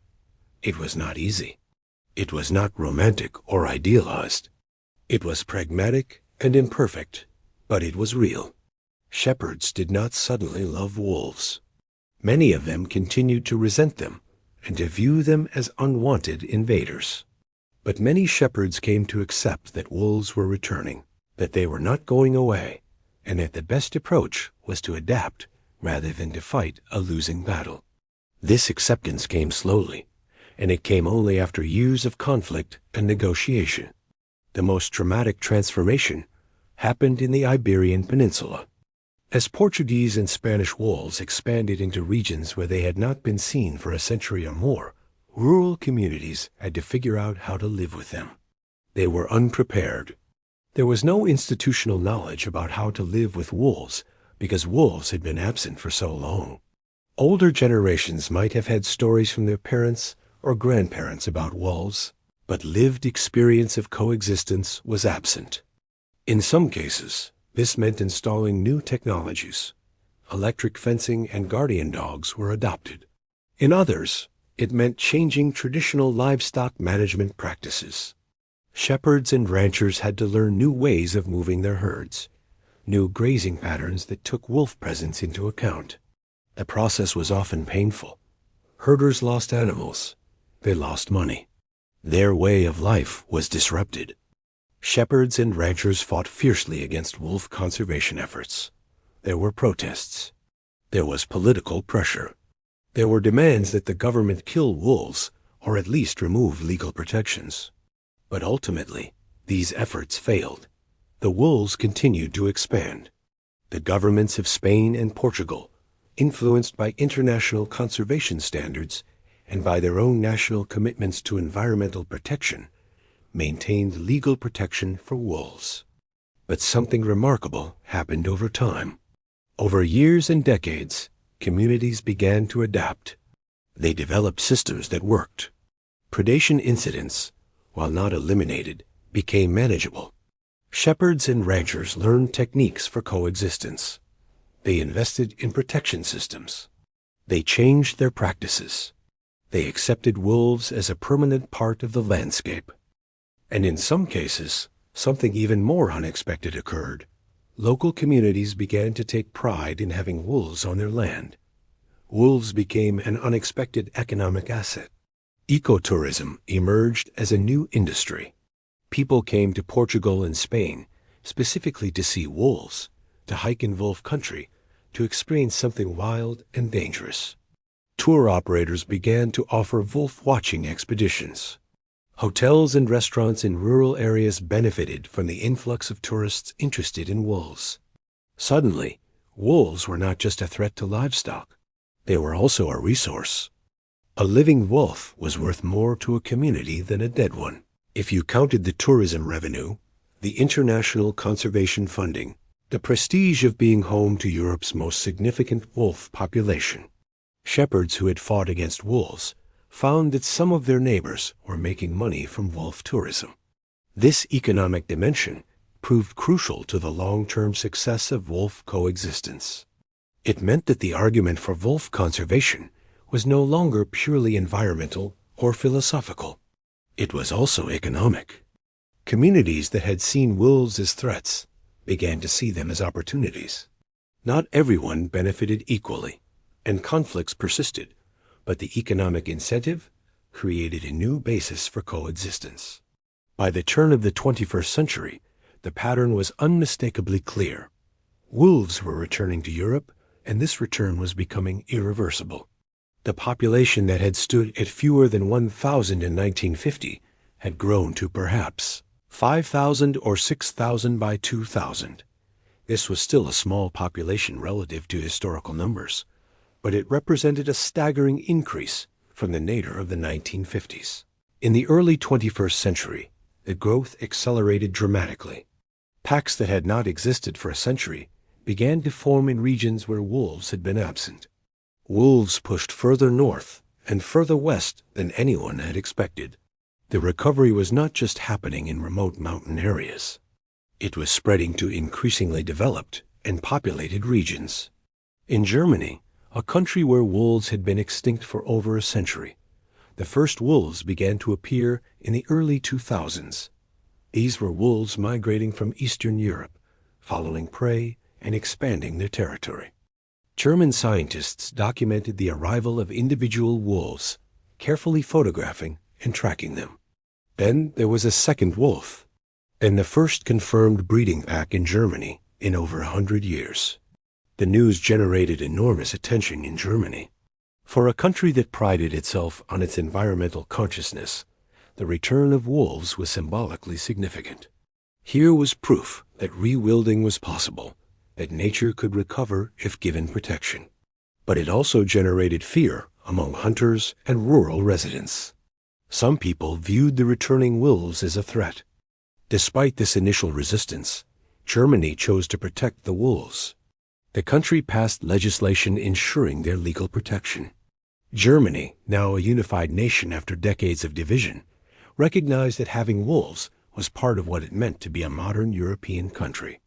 It was not easy. It was not romantic or idealized. It was pragmatic and imperfect, but it was real. Shepherds did not suddenly love wolves. Many of them continued to resent them and to view them as unwanted invaders. But many shepherds came to accept that wolves were returning, that they were not going away, and that the best approach was to adapt rather than to fight a losing battle. This acceptance came slowly, and it came only after years of conflict and negotiation. The most dramatic transformation happened in the Iberian Peninsula. As Portuguese and Spanish wolves expanded into regions where they had not been seen for a century or more, rural communities had to figure out how to live with them. They were unprepared. There was no institutional knowledge about how to live with wolves because wolves had been absent for so long. Older generations might have had stories from their parents or grandparents about wolves, but lived experience of coexistence was absent. In some cases, this meant installing new technologies. Electric fencing and guardian dogs were adopted. In others, it meant changing traditional livestock management practices. Shepherds and ranchers had to learn new ways of moving their herds, new grazing patterns that took wolf presence into account. The process was often painful. Herders lost animals. They lost money. Their way of life was disrupted. Shepherds and ranchers fought fiercely against wolf conservation efforts. There were protests. There was political pressure. There were demands that the government kill wolves or at least remove legal protections. But ultimately, these efforts failed. The wolves continued to expand. The governments of Spain and Portugal, influenced by international conservation standards and by their own national commitments to environmental protection, maintained legal protection for wolves. But something remarkable happened over time. Over years and decades, communities began to adapt. They developed systems that worked. Predation incidents, while not eliminated, became manageable. Shepherds and ranchers learned techniques for coexistence. They invested in protection systems. They changed their practices. They accepted wolves as a permanent part of the landscape. And in some cases, something even more unexpected occurred. Local communities began to take pride in having wolves on their land. Wolves became an unexpected economic asset. Ecotourism emerged as a new industry. People came to Portugal and Spain specifically to see wolves, to hike in wolf country, to experience something wild and dangerous. Tour operators began to offer wolf-watching expeditions. Hotels and restaurants in rural areas benefited from the influx of tourists interested in wolves. Suddenly, wolves were not just a threat to livestock. They were also a resource. A living wolf was worth more to a community than a dead one. If you counted the tourism revenue, the international conservation funding, the prestige of being home to Europe's most significant wolf population. Shepherds who had fought against wolves found that some of their neighbors were making money from wolf tourism. This economic dimension proved crucial to the long-term success of wolf coexistence. It meant that the argument for wolf conservation was no longer purely environmental or philosophical. It was also economic. Communities that had seen wolves as threats began to see them as opportunities. Not everyone benefited equally, and conflicts persisted, but the economic incentive created a new basis for coexistence. By the turn of the 21st century, the pattern was unmistakably clear. Wolves were returning to Europe, and this return was becoming irreversible. The population that had stood at fewer than 1,000 in 1950 had grown to perhaps 5,000 or 6,000 by 2000. This was still a small population relative to historical numbers, but it represented a staggering increase from the nadir of the 1950s. In the early 21st century, the growth accelerated dramatically. Packs that had not existed for a century began to form in regions where wolves had been absent. Wolves pushed further north and further west than anyone had expected. The recovery was not just happening in remote mountain areas. It was spreading to increasingly developed and populated regions. In Germany, a country where wolves had been extinct for over a century, the first wolves began to appear in the early 2000s. These were wolves migrating from Eastern Europe, following prey and expanding their territory. German scientists documented the arrival of individual wolves, carefully photographing and tracking them. Then there was a second wolf, and the first confirmed breeding pack in Germany in over 100 years. The news generated enormous attention in Germany. For a country that prided itself on its environmental consciousness, the return of wolves was symbolically significant. Here was proof that rewilding was possible, that nature could recover if given protection. But it also generated fear among hunters and rural residents. Some people viewed the returning wolves as a threat. Despite this initial resistance, Germany chose to protect the wolves. The country passed legislation ensuring their legal protection. Germany, now a unified nation after decades of division, recognized that having wolves was part of what it meant to be a modern European country.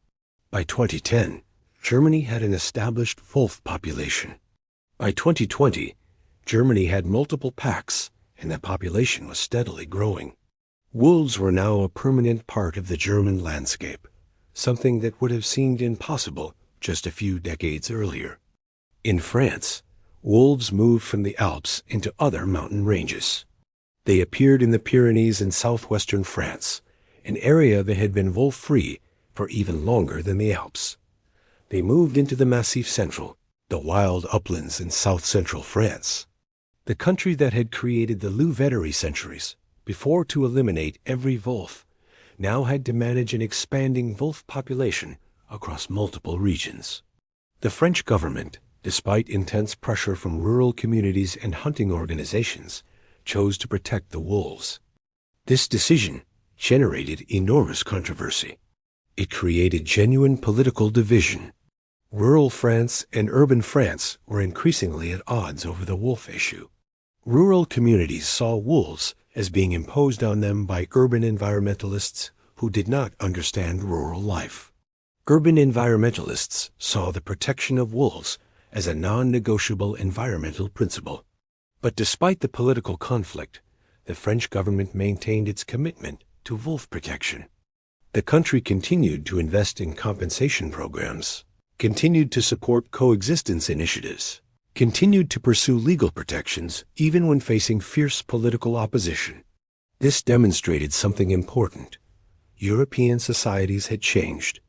By 2010, Germany had an established wolf population. By 2020, Germany had multiple packs, and the population was steadily growing. Wolves were now a permanent part of the German landscape, something that would have seemed impossible just a few decades earlier. In France, wolves moved from the Alps into other mountain ranges. They appeared in the Pyrenees in southwestern France, an area that had been wolf-free for even longer than the Alps. They moved into the Massif Central, the wild uplands in south-central France. The country that had created the Louveterie centuries before to eliminate every wolf now had to manage an expanding wolf population across multiple regions. The French government, despite intense pressure from rural communities and hunting organizations, chose to protect the wolves. This decision generated enormous controversy. It created genuine political division. Rural France and urban France were increasingly at odds over the wolf issue. Rural communities saw wolves as being imposed on them by urban environmentalists who did not understand rural life. Urban environmentalists saw the protection of wolves as a non-negotiable environmental principle. But despite the political conflict, the French government maintained its commitment to wolf protection. The country continued to invest in compensation programs, continued to support coexistence initiatives, continued to pursue legal protections even when facing fierce political opposition. This demonstrated something important. European societies had changed.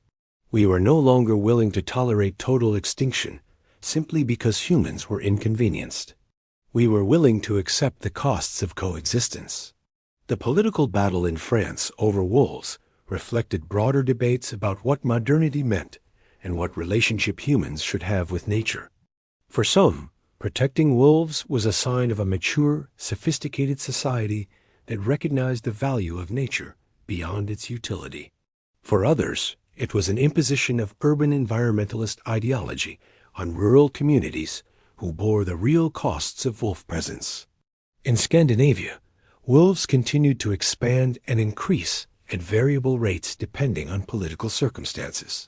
We were no longer willing to tolerate total extinction simply because humans were inconvenienced. We were willing to accept the costs of coexistence. The political battle in France over wolves reflected broader debates about what modernity meant and what relationship humans should have with nature. For some, protecting wolves was a sign of a mature, sophisticated society that recognized the value of nature beyond its utility. For others, it was an imposition of urban environmentalist ideology on rural communities who bore the real costs of wolf presence. In Scandinavia, wolves continued to expand and increase at variable rates depending on political circumstances.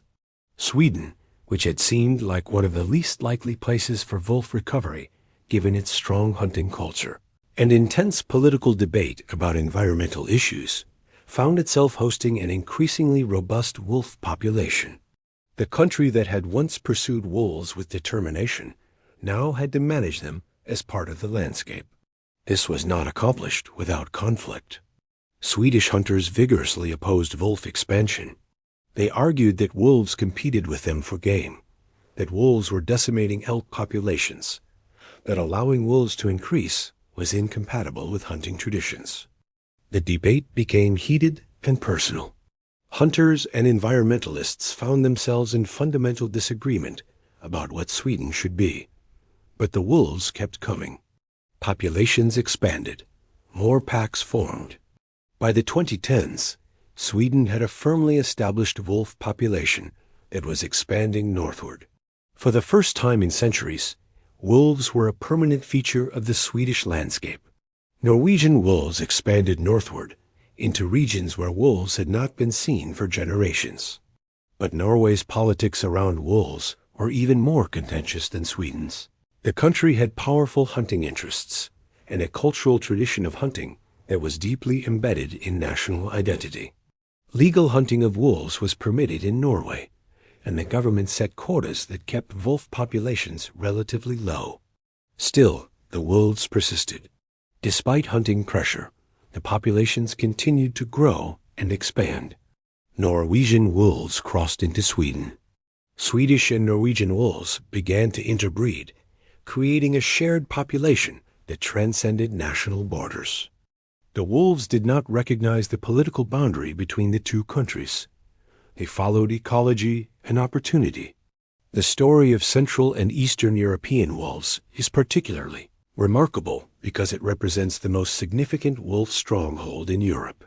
Sweden, which had seemed like one of the least likely places for wolf recovery given its strong hunting culture and intense political debate about environmental issues, found itself hosting an increasingly robust wolf population. The country that had once pursued wolves with determination now had to manage them as part of the landscape. This was not accomplished without conflict. Swedish hunters vigorously opposed wolf expansion. They argued that wolves competed with them for game, that wolves were decimating elk populations, that allowing wolves to increase was incompatible with hunting traditions. The debate became heated and personal. Hunters and environmentalists found themselves in fundamental disagreement about what Sweden should be. But the wolves kept coming. Populations expanded. More packs formed. By the 2010s, Sweden had a firmly established wolf population that was expanding northward. For the first time in centuries, wolves were a permanent feature of the Swedish landscape. Norwegian wolves expanded northward into regions where wolves had not been seen for generations. But Norway's politics around wolves were even more contentious than Sweden's. The country had powerful hunting interests and a cultural tradition of hunting that was deeply embedded in national identity. Legal hunting of wolves was permitted in Norway, and the government set quotas that kept wolf populations relatively low. Still, the wolves persisted. Despite hunting pressure, the populations continued to grow and expand. Norwegian wolves crossed into Sweden. Swedish and Norwegian wolves began to interbreed, creating a shared population that transcended national borders. The wolves did not recognize the political boundary between the two countries. They followed ecology and opportunity. The story of Central and Eastern European wolves is particularly remarkable because it represents the most significant wolf stronghold in Europe.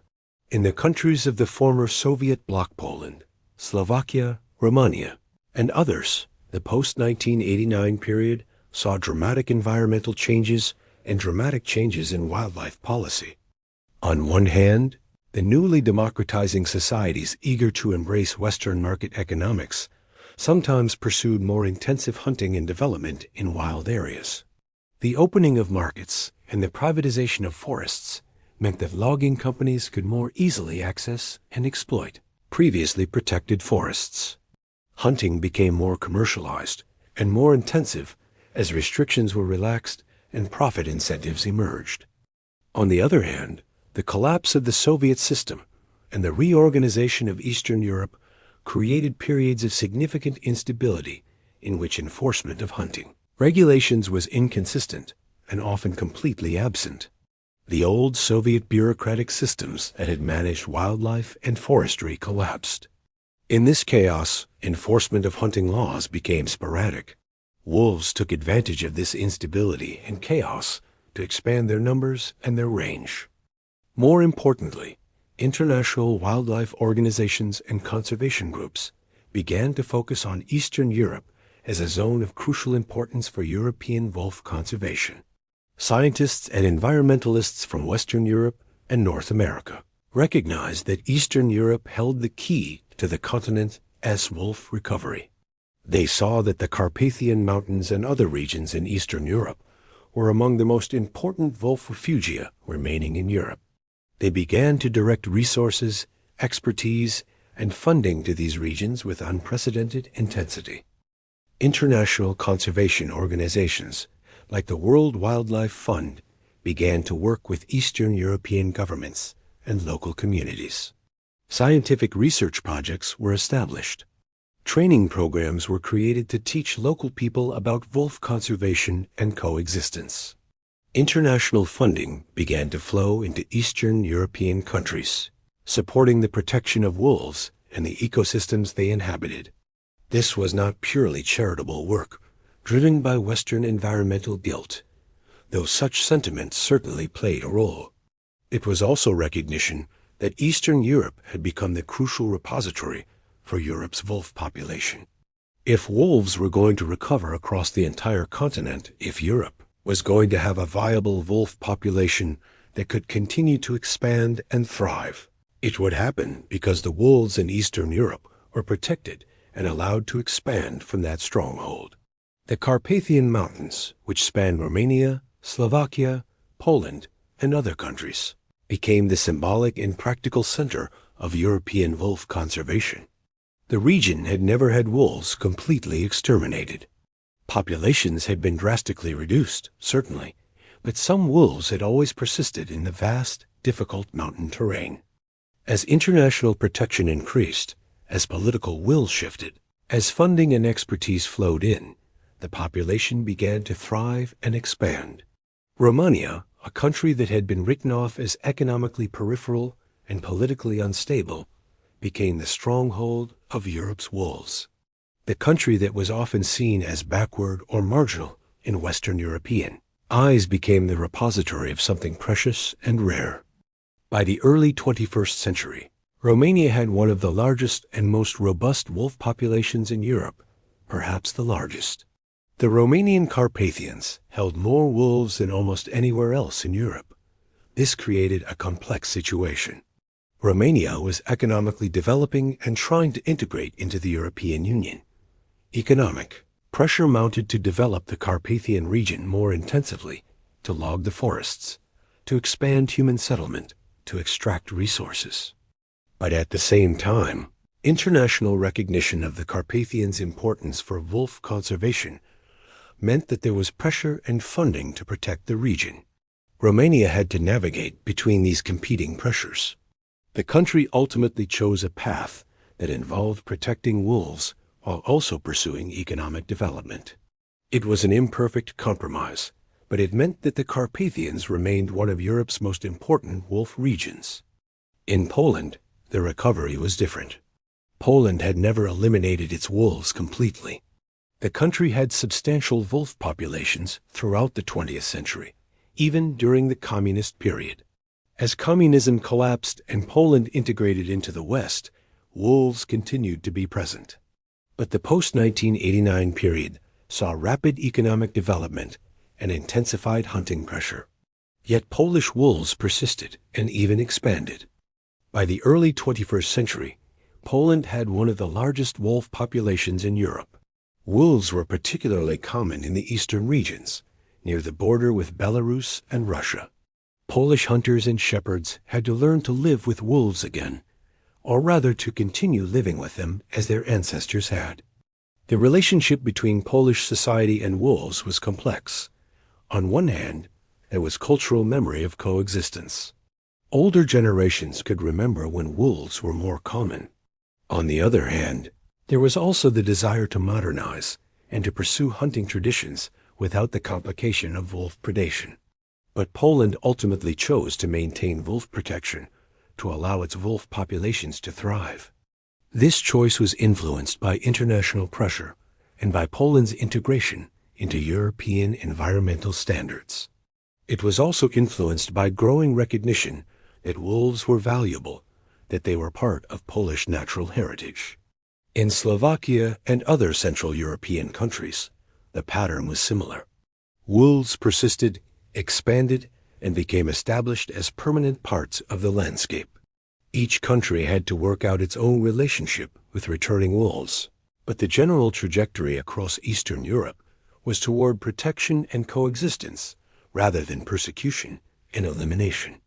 In the countries of the former Soviet bloc Poland, Slovakia, Romania, and others, the post-1989 period saw dramatic environmental changes and dramatic changes in wildlife policy. On one hand, the newly democratizing societies eager to embrace Western market economics sometimes pursued more intensive hunting and development in wild areas. The opening of markets and the privatization of forests meant that logging companies could more easily access and exploit previously protected forests. Hunting became more commercialized and more intensive as restrictions were relaxed and profit incentives emerged. On the other hand, the collapse of the Soviet system and the reorganization of Eastern Europe created periods of significant instability in which enforcement of hunting regulations was inconsistent and often completely absent. The old Soviet bureaucratic systems that had managed wildlife and forestry collapsed. In this chaos, enforcement of hunting laws became sporadic. Wolves took advantage of this instability and chaos to expand their numbers and their range. More importantly, international wildlife organizations and conservation groups began to focus on Eastern Europe as a zone of crucial importance for European wolf conservation. Scientists and environmentalists from Western Europe and North America recognized that Eastern Europe held the key to the continent's wolf recovery. They saw that the Carpathian Mountains and other regions in Eastern Europe were among the most important wolf refugia remaining in Europe. They began to direct resources, expertise, and funding to these regions with unprecedented intensity. International conservation organizations, like the World Wildlife Fund, began to work with Eastern European governments and local communities. Scientific research projects were established. Training programs were created to teach local people about wolf conservation and coexistence. International funding began to flow into Eastern European countries, supporting the protection of wolves and the ecosystems they inhabited. This was not purely charitable work, driven by Western environmental guilt, though such sentiments certainly played a role. It was also recognition that Eastern Europe had become the crucial repository for Europe's wolf population. If wolves were going to recover across the entire continent, if Europe was going to have a viable wolf population that could continue to expand and thrive, it would happen because the wolves in Eastern Europe were protected and allowed to expand from that stronghold. The Carpathian Mountains, which span Romania, Slovakia, Poland, and other countries, became the symbolic and practical center of European wolf conservation. The region had never had wolves completely exterminated. Populations had been drastically reduced, certainly, but some wolves had always persisted in the vast, difficult mountain terrain. As international protection increased, as political will shifted, as funding and expertise flowed in, the population began to thrive and expand. Romania, a country that had been written off as economically peripheral and politically unstable, became the stronghold of Europe's wolves. The country that was often seen as backward or marginal in Western European eyes became the repository of something precious and rare. By the early 21st century, Romania had one of the largest and most robust wolf populations in Europe, perhaps the largest. The Romanian Carpathians held more wolves than almost anywhere else in Europe. This created a complex situation. Romania was economically developing and trying to integrate into the European Union. Economic pressure mounted to develop the Carpathian region more intensively, to log the forests, to expand human settlement, to extract resources. But at the same time, international recognition of the Carpathians' importance for wolf conservation meant that there was pressure and funding to protect the region. Romania had to navigate between these competing pressures. The country ultimately chose a path that involved protecting wolves while also pursuing economic development. It was an imperfect compromise, but it meant that the Carpathians remained one of Europe's most important wolf regions. In Poland, the recovery was different. Poland had never eliminated its wolves completely. The country had substantial wolf populations throughout the 20th century, even during the communist period. As communism collapsed and Poland integrated into the West, wolves continued to be present. But the post-1989 period saw rapid economic development and intensified hunting pressure. Yet Polish wolves persisted and even expanded. By the early 21st century, Poland had one of the largest wolf populations in Europe. Wolves were particularly common in the eastern regions, near the border with Belarus and Russia. Polish hunters and shepherds had to learn to live with wolves again, or rather to continue living with them as their ancestors had. The relationship between Polish society and wolves was complex. On one hand, there was cultural memory of coexistence. Older generations could remember when wolves were more common. On the other hand, there was also the desire to modernize and to pursue hunting traditions without the complication of wolf predation. But Poland ultimately chose to maintain wolf protection to allow its wolf populations to thrive. This choice was influenced by international pressure and by Poland's integration into European environmental standards. It was also influenced by growing recognition that wolves were valuable, that they were part of Polish natural heritage. In Slovakia and other Central European countries, the pattern was similar. Wolves persisted, expanded, and became established as permanent parts of the landscape. Each country had to work out its own relationship with returning wolves, but the general trajectory across Eastern Europe was toward protection and coexistence rather than persecution and elimination.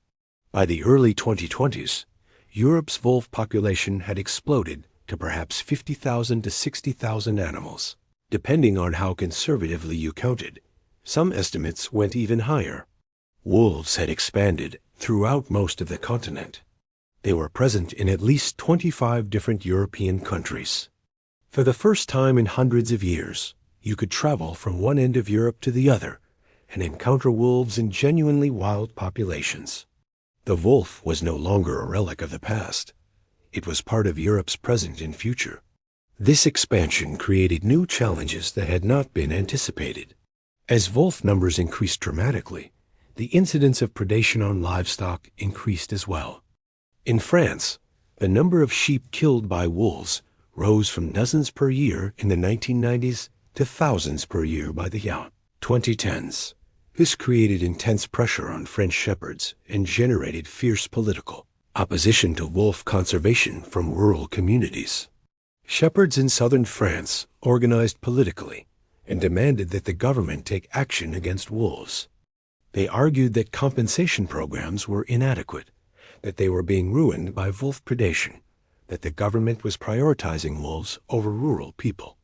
By the early 2020s, Europe's wolf population had exploded to perhaps 50,000 to 60,000 animals, depending on how conservatively you counted. Some estimates went even higher. Wolves had expanded throughout most of the continent. They were present in at least 25 different European countries. For the first time in hundreds of years, you could travel from one end of Europe to the other and encounter wolves in genuinely wild populations. The wolf was no longer a relic of the past. It was part of Europe's present and future. This expansion created new challenges that had not been anticipated. As wolf numbers increased dramatically, the incidence of predation on livestock increased as well. In France, the number of sheep killed by wolves rose from dozens per year in the 1990s to thousands per year by the 2010s. This created intense pressure on French shepherds and generated fierce political opposition to wolf conservation from rural communities. Shepherds in southern France organized politically and demanded that the government take action against wolves. They argued that compensation programs were inadequate, that they were being ruined by wolf predation, that the government was prioritizing wolves over rural people.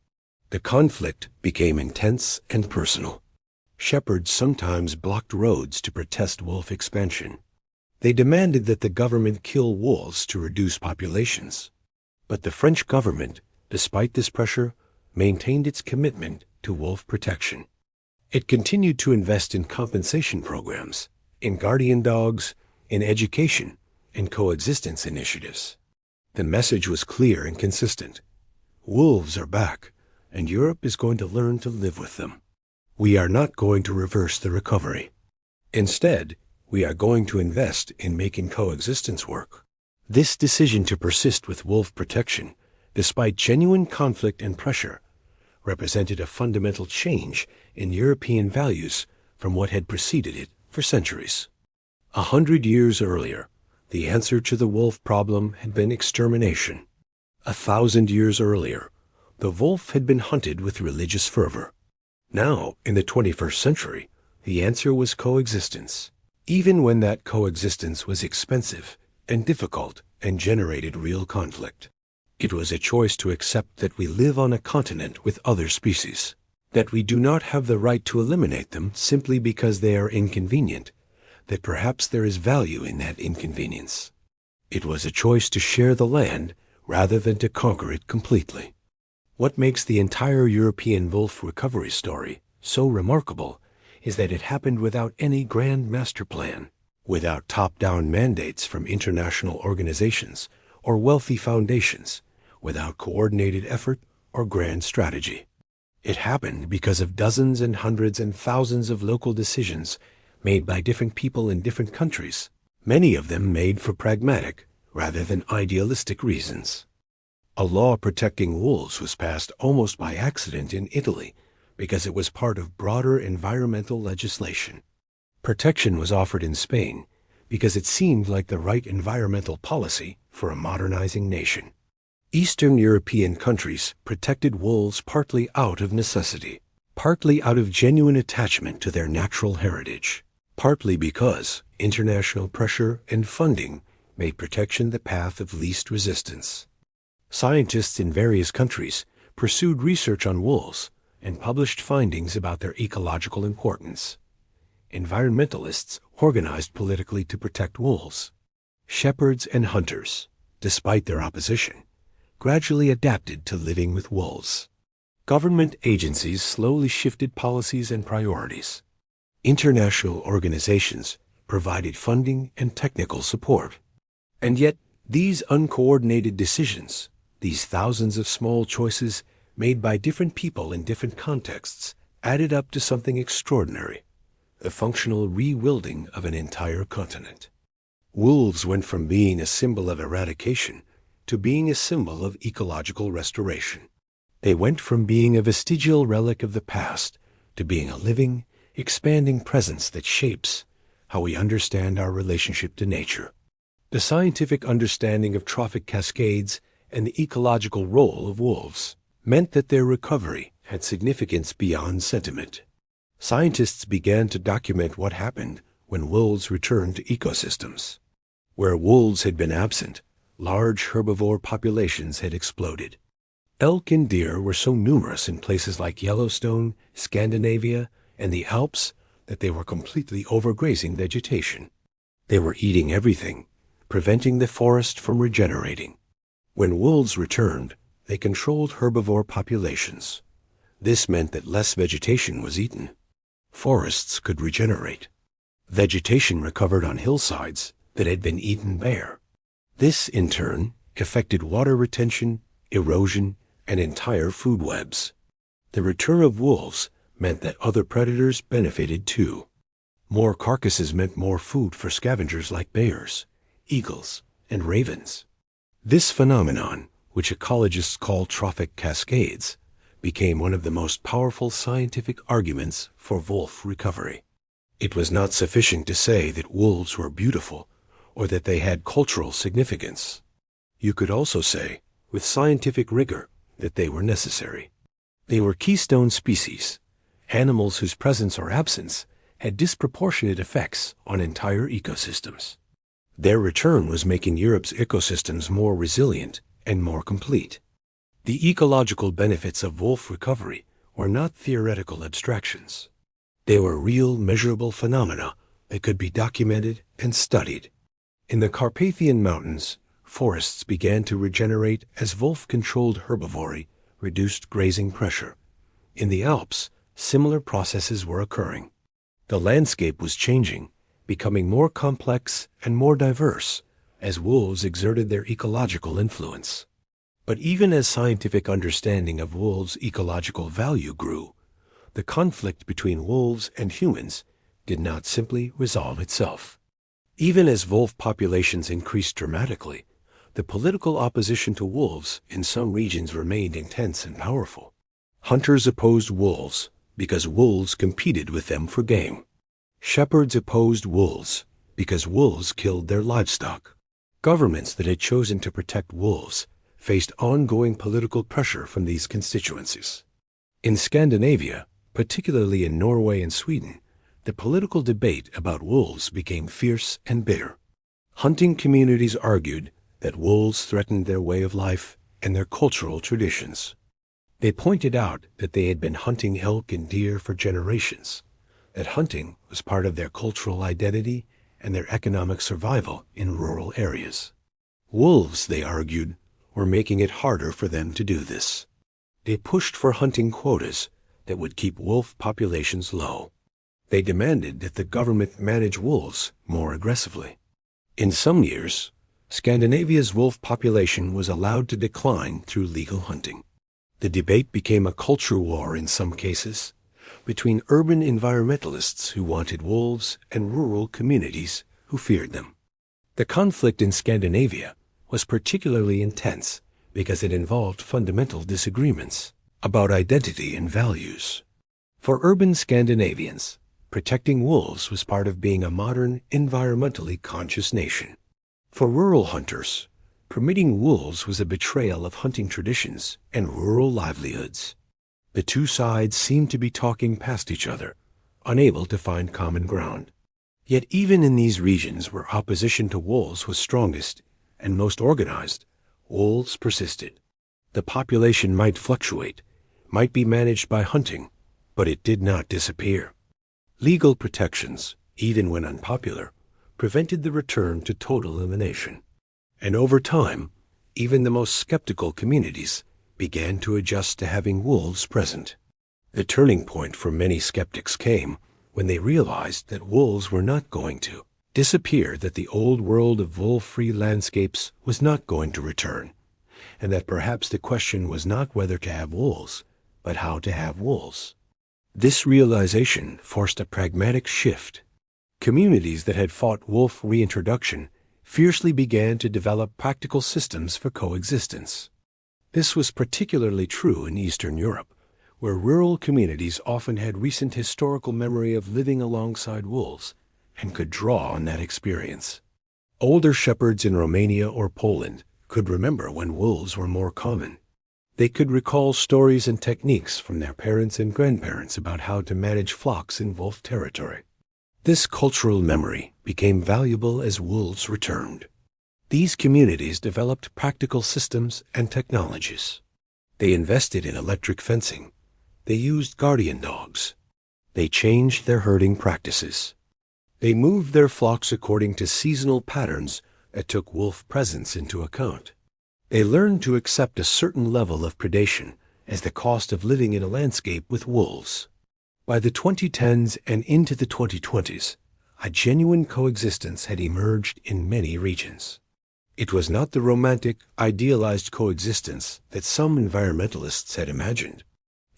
The conflict became intense and personal. Shepherds sometimes blocked roads to protest wolf expansion. They demanded that the government kill wolves to reduce populations. But the French government, despite this pressure, maintained its commitment to wolf protection. It continued to invest in compensation programs, in guardian dogs, in education, and coexistence initiatives. The message was clear and consistent. Wolves are back, and Europe is going to learn to live with them. We are not going to reverse the recovery. Instead, we are going to invest in making coexistence work. This decision to persist with wolf protection, despite genuine conflict and pressure, represented a fundamental change in European values from what had preceded it for centuries. 100 years earlier, the answer to the wolf problem had been extermination. 1,000 years earlier, the wolf had been hunted with religious fervor. Now, in the 21st century, the answer was coexistence, even when that coexistence was expensive and difficult and generated real conflict. It was a choice to accept that we live on a continent with other species, that we do not have the right to eliminate them simply because they are inconvenient, that perhaps there is value in that inconvenience. It was a choice to share the land rather than to conquer it completely. What makes the entire European wolf recovery story so remarkable is that it happened without any grand master plan, without top-down mandates from international organizations or wealthy foundations, without coordinated effort or grand strategy. It happened because of dozens and hundreds and thousands of local decisions made by different people in different countries, many of them made for pragmatic rather than idealistic reasons. A law protecting wolves was passed almost by accident in Italy because it was part of broader environmental legislation. Protection was offered in Spain because it seemed like the right environmental policy for a modernizing nation. Eastern European countries protected wolves partly out of necessity, partly out of genuine attachment to their natural heritage, partly because international pressure and funding made protection the path of least resistance. Scientists in various countries pursued research on wolves and published findings about their ecological importance. Environmentalists organized politically to protect wolves. Shepherds and hunters, despite their opposition, gradually adapted to living with wolves. Government agencies slowly shifted policies and priorities. International organizations provided funding and technical support. And yet, these uncoordinated decisions, these thousands of small choices made by different people in different contexts, added up to something extraordinary, the functional rewilding of an entire continent. Wolves went from being a symbol of eradication to being a symbol of ecological restoration. They went from being a vestigial relic of the past to being a living, expanding presence that shapes how we understand our relationship to nature. The scientific understanding of trophic cascades and the ecological role of wolves meant that their recovery had significance beyond sentiment. Scientists began to document what happened when wolves returned to ecosystems. Where wolves had been absent, large herbivore populations had exploded. Elk and deer were so numerous in places like Yellowstone, Scandinavia, and the Alps that they were completely overgrazing vegetation. They were eating everything, preventing the forest from regenerating. When wolves returned, they controlled herbivore populations. This meant that less vegetation was eaten. Forests could regenerate. Vegetation recovered on hillsides that had been eaten bare. This, in turn, affected water retention, erosion, and entire food webs. The return of wolves meant that other predators benefited too. More carcasses meant more food for scavengers like bears, eagles, and ravens. This phenomenon, which ecologists call trophic cascades, became one of the most powerful scientific arguments for wolf recovery. It was not sufficient to say that wolves were beautiful or that they had cultural significance. You could also say, with scientific rigor, that they were necessary. They were keystone species, animals whose presence or absence had disproportionate effects on entire ecosystems. Their return was making Europe's ecosystems more resilient and more complete. The ecological benefits of wolf recovery were not theoretical abstractions. They were real, measurable phenomena that could be documented and studied. In the Carpathian Mountains, forests began to regenerate as wolf-controlled herbivory reduced grazing pressure. In the Alps, similar processes were occurring. The landscape was changing, becoming more complex and more diverse as wolves exerted their ecological influence. But even as scientific understanding of wolves' ecological value grew, the conflict between wolves and humans did not simply resolve itself. Even as wolf populations increased dramatically, the political opposition to wolves in some regions remained intense and powerful. Hunters opposed wolves because wolves competed with them for game. Shepherds opposed wolves because wolves killed their livestock. Governments that had chosen to protect wolves faced ongoing political pressure from these constituencies. In Scandinavia, particularly in Norway and Sweden, the political debate about wolves became fierce and bitter. Hunting communities argued that wolves threatened their way of life and their cultural traditions. They pointed out that they had been hunting elk and deer for generations, that hunting was part of their cultural identity and their economic survival in rural areas. Wolves, they argued, were making it harder for them to do this. They pushed for hunting quotas that would keep wolf populations low. They demanded that the government manage wolves more aggressively. In some years, Scandinavia's wolf population was allowed to decline through legal hunting. The debate became a culture war in some cases between urban environmentalists who wanted wolves and rural communities who feared them. The conflict in Scandinavia was particularly intense because it involved fundamental disagreements about identity and values. For urban Scandinavians, protecting wolves was part of being a modern, environmentally conscious nation. For rural hunters, permitting wolves was a betrayal of hunting traditions and rural livelihoods. The two sides seemed to be talking past each other, unable to find common ground. Yet even in these regions where opposition to wolves was strongest and most organized, wolves persisted. The population might fluctuate, might be managed by hunting, but it did not disappear. Legal protections, even when unpopular, prevented the return to total elimination. And over time, even the most skeptical communities began to adjust to having wolves present. The turning point for many skeptics came when they realized that wolves were not going to disappear, that the old world of wolf-free landscapes was not going to return, and that perhaps the question was not whether to have wolves, but how to have wolves. This realization forced a pragmatic shift. Communities that had fought wolf reintroduction fiercely began to develop practical systems for coexistence. This was particularly true in Eastern Europe, where rural communities often had recent historical memory of living alongside wolves and could draw on that experience. Older shepherds in Romania or Poland could remember when wolves were more common. They could recall stories and techniques from their parents and grandparents about how to manage flocks in wolf territory. This cultural memory became valuable as wolves returned. These communities developed practical systems and technologies. They invested in electric fencing. They used guardian dogs. They changed their herding practices. They moved their flocks according to seasonal patterns that took wolf presence into account. They learned to accept a certain level of predation as the cost of living in a landscape with wolves. By the 2010s and into the 2020s, a genuine coexistence had emerged in many regions. It was not the romantic, idealized coexistence that some environmentalists had imagined.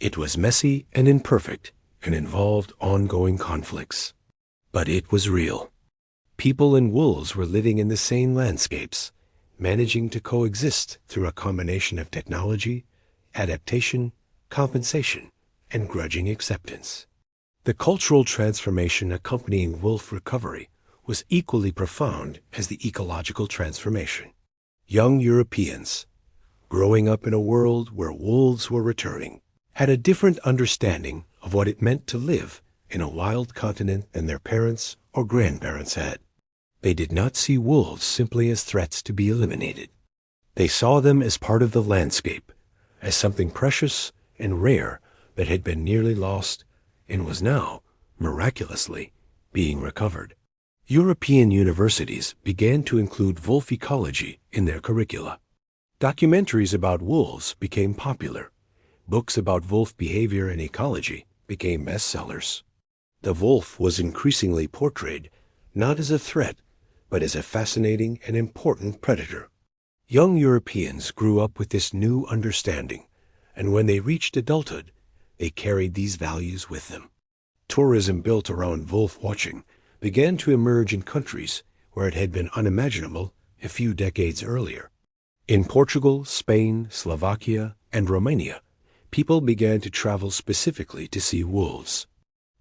It was messy and imperfect and involved ongoing conflicts. But it was real. People and wolves were living in the same landscapes, managing to coexist through a combination of technology, adaptation, compensation, and grudging acceptance. The cultural transformation accompanying wolf recovery was equally profound as the ecological transformation. Young Europeans, growing up in a world where wolves were returning, had a different understanding of what it meant to live in a wild continent than their parents or grandparents had. They did not see wolves simply as threats to be eliminated. They saw them as part of the landscape, as something precious and rare that had been nearly lost and was now, miraculously, being recovered. European universities began to include wolf ecology in their curricula. Documentaries about wolves became popular. Books about wolf behavior and ecology became bestsellers. The wolf was increasingly portrayed not as a threat, but as a fascinating and important predator. Young Europeans grew up with this new understanding, and when they reached adulthood, they carried these values with them. Tourism built around wolf watching began to emerge in countries where it had been unimaginable a few decades earlier. In Portugal, Spain, Slovakia, and Romania, People began to travel specifically to see wolves.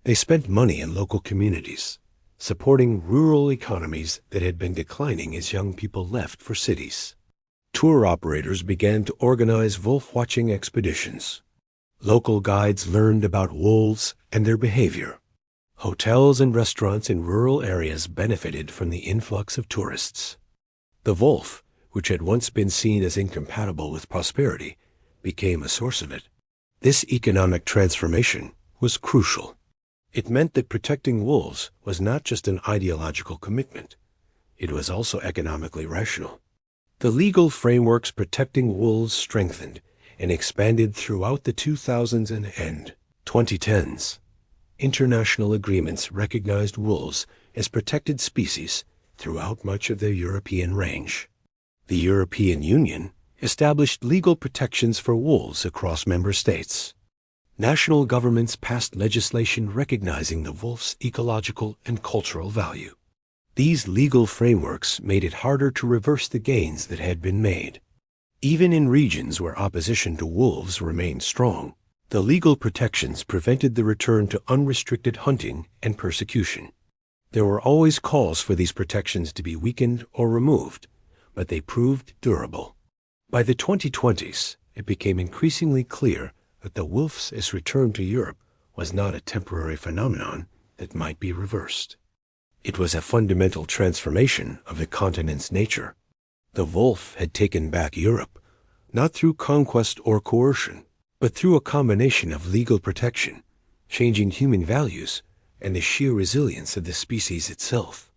They spent money in local communities, supporting rural economies that had been declining as young people left for cities. Tour operators began to organize wolf-watching expeditions. Local guides learned about wolves and their behavior. Hotels and restaurants in rural areas benefited from the influx of tourists. The wolf, which had once been seen as incompatible with prosperity, became a source of it. This economic transformation was crucial. It meant that protecting wolves was not just an ideological commitment. It was also economically rational. The legal frameworks protecting wolves strengthened and expanded throughout the 2000s and 2010s. International agreements recognized wolves as protected species throughout much of their European range. The European Union established legal protections for wolves across member states. National governments passed legislation recognizing the wolf's ecological and cultural value. These legal frameworks made it harder to reverse the gains that had been made. Even in regions where opposition to wolves remained strong, the legal protections prevented the return to unrestricted hunting and persecution. There were always calls for these protections to be weakened or removed, but they proved durable. By the 2020s, it became increasingly clear that the wolf's return to Europe was not a temporary phenomenon that might be reversed. It was a fundamental transformation of the continent's nature. The wolf had taken back Europe, not through conquest or coercion, but through a combination of legal protection, changing human values, and the sheer resilience of the species itself.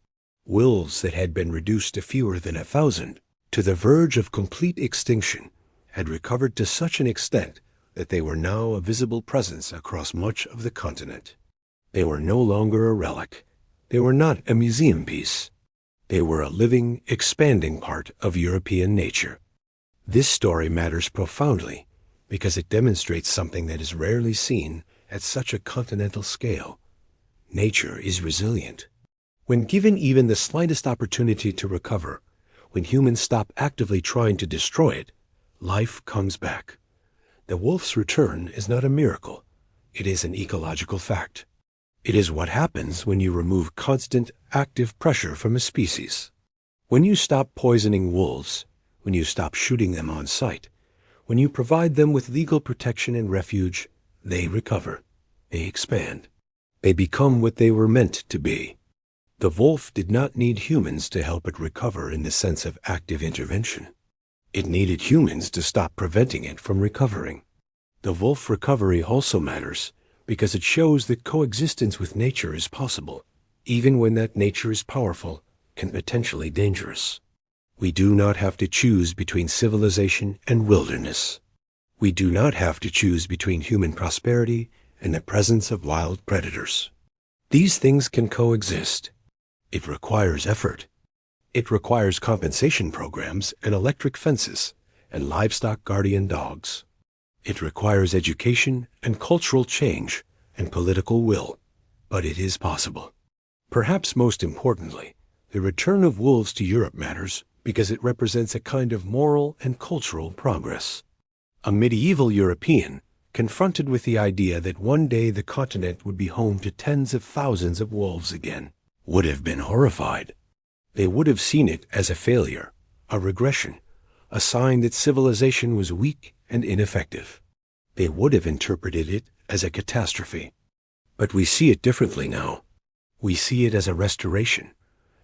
Wolves that had been reduced to fewer than 1,000, to the verge of complete extinction, had recovered to such an extent that they were now a visible presence across much of the continent. They were no longer a relic. They were not a museum piece. They were a living, expanding part of European nature. This story matters profoundly because it demonstrates something that is rarely seen at such a continental scale. Nature is resilient. When given even the slightest opportunity to recover, when humans stop actively trying to destroy it, life comes back. The wolf's return is not a miracle. It is an ecological fact. It is what happens when you remove constant, active pressure from a species. When you stop poisoning wolves, when you stop shooting them on sight, when you provide them with legal protection and refuge, they recover. They expand. They become what they were meant to be. The wolf did not need humans to help it recover in the sense of active intervention. It needed humans to stop preventing it from recovering. The wolf recovery also matters because it shows that coexistence with nature is possible, even when that nature is powerful and potentially dangerous. We do not have to choose between civilization and wilderness. We do not have to choose between human prosperity and the presence of wild predators. These things can coexist. It requires effort. It requires compensation programs and electric fences and livestock guardian dogs. It requires education and cultural change and political will, but it is possible. Perhaps most importantly, the return of wolves to Europe matters because it represents a kind of moral and cultural progress. A medieval European, confronted with the idea that one day the continent would be home to tens of thousands of wolves again, would have been horrified. They would have seen it as a failure, a regression, a sign that civilization was weak and ineffective. They would have interpreted it as a catastrophe. But we see it differently now. We see it as a restoration,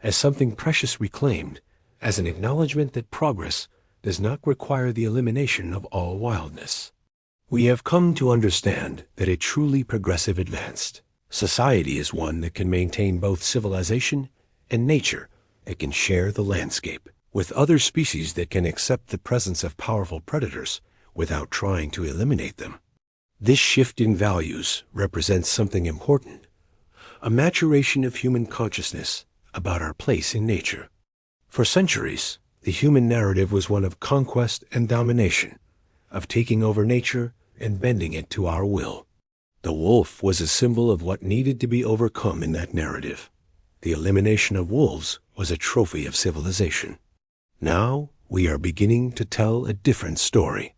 as something precious reclaimed, as an acknowledgement that progress does not require the elimination of all wildness. We have come to understand that a truly progressive advanced society is one that can maintain both civilization and nature, that can share the landscape with other species, that can accept the presence of powerful predators without trying to eliminate them. This shift in values represents something important, a maturation of human consciousness about our place in nature. For centuries, the human narrative was one of conquest and domination, of taking over nature and bending it to our will. The wolf was a symbol of what needed to be overcome in that narrative. The elimination of wolves was a trophy of civilization. Now we are beginning to tell a different story.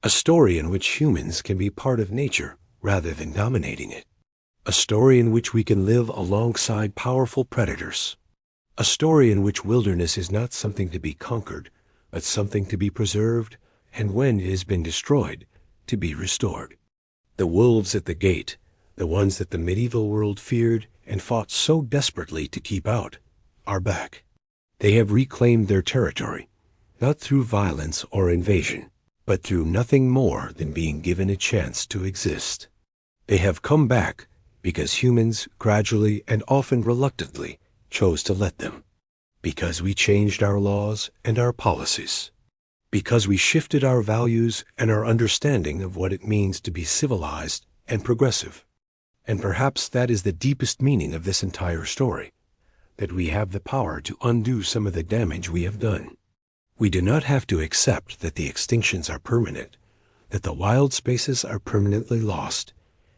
A story in which humans can be part of nature rather than dominating it. A story in which we can live alongside powerful predators. A story in which wilderness is not something to be conquered, but something to be preserved, and when it has been destroyed, to be restored. The wolves at the gate, the ones that the medieval world feared and fought so desperately to keep out, are back. They have reclaimed their territory, not through violence or invasion, but through nothing more than being given a chance to exist. They have come back because humans gradually and often reluctantly chose to let them. Because we changed our laws and our policies. Because we shifted our values and our understanding of what it means to be civilized and progressive. And perhaps that is the deepest meaning of this entire story, that we have the power to undo some of the damage we have done. We do not have to accept that the extinctions are permanent, that the wild spaces are permanently lost,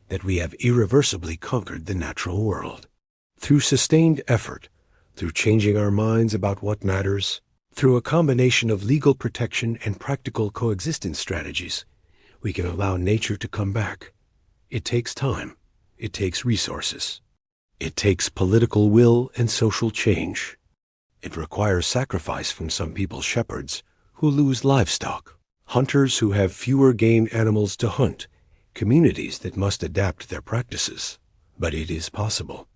that we have irreversibly conquered the natural world. Through sustained effort, through changing our minds about what matters, through a combination of legal protection and practical coexistence strategies, we can allow nature to come back. It takes time. It takes resources. It takes political will and social change. It requires sacrifice from some people's shepherds who lose livestock, hunters who have fewer game animals to hunt, communities that must adapt their practices. But it is possible.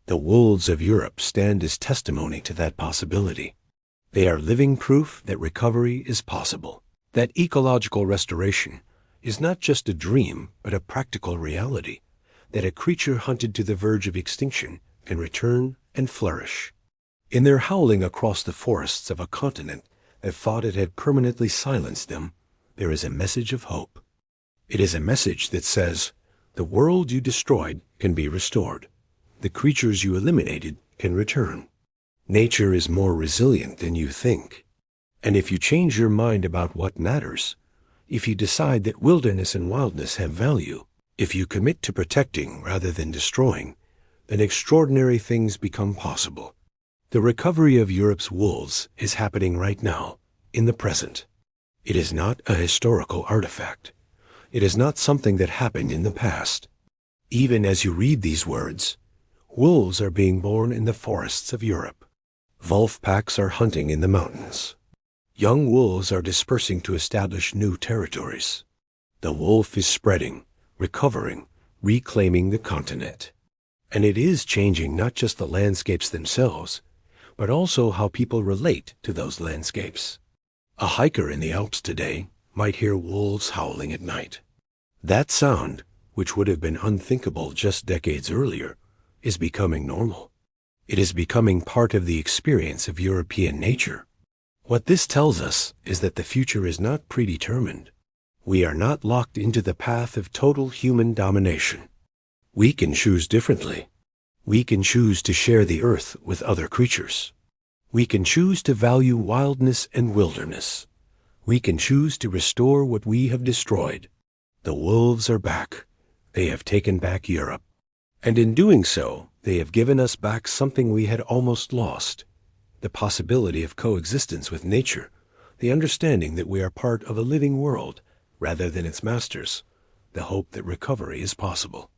The wolves of Europe stand as testimony to that possibility. They are living proof that recovery is possible, that ecological restoration is not just a dream but a practical reality, that a creature hunted to the verge of extinction can return and flourish. In their howling across the forests of a continent that thought it had permanently silenced them, there is a message of hope. It is a message that says, the world you destroyed can be restored. The creatures you eliminated can return. Nature is more resilient than you think. And if you change your mind about what matters, if you decide that wilderness and wildness have value, if you commit to protecting rather than destroying, then extraordinary things become possible. The recovery of Europe's wolves is happening right now, in the present. It is not a historical artifact. It is not something that happened in the past. Even as you read these words, wolves are being born in the forests of Europe. Wolf packs are hunting in the mountains. Young wolves are dispersing to establish new territories. The wolf is spreading, recovering, reclaiming the continent. And it is changing not just the landscapes themselves, but also how people relate to those landscapes. A hiker in the Alps today might hear wolves howling at night. That sound, which would have been unthinkable just decades earlier, is becoming normal. It is becoming part of the experience of European nature. What this tells us is that the future is not predetermined. We are not locked into the path of total human domination. We can choose differently. We can choose to share the earth with other creatures. We can choose to value wildness and wilderness. We can choose to restore what we have destroyed. The wolves are back. They have taken back Europe. And in doing so, they have given us back something we had almost lost. The possibility of coexistence with nature, the understanding that we are part of a living world rather than its masters, the hope that recovery is possible.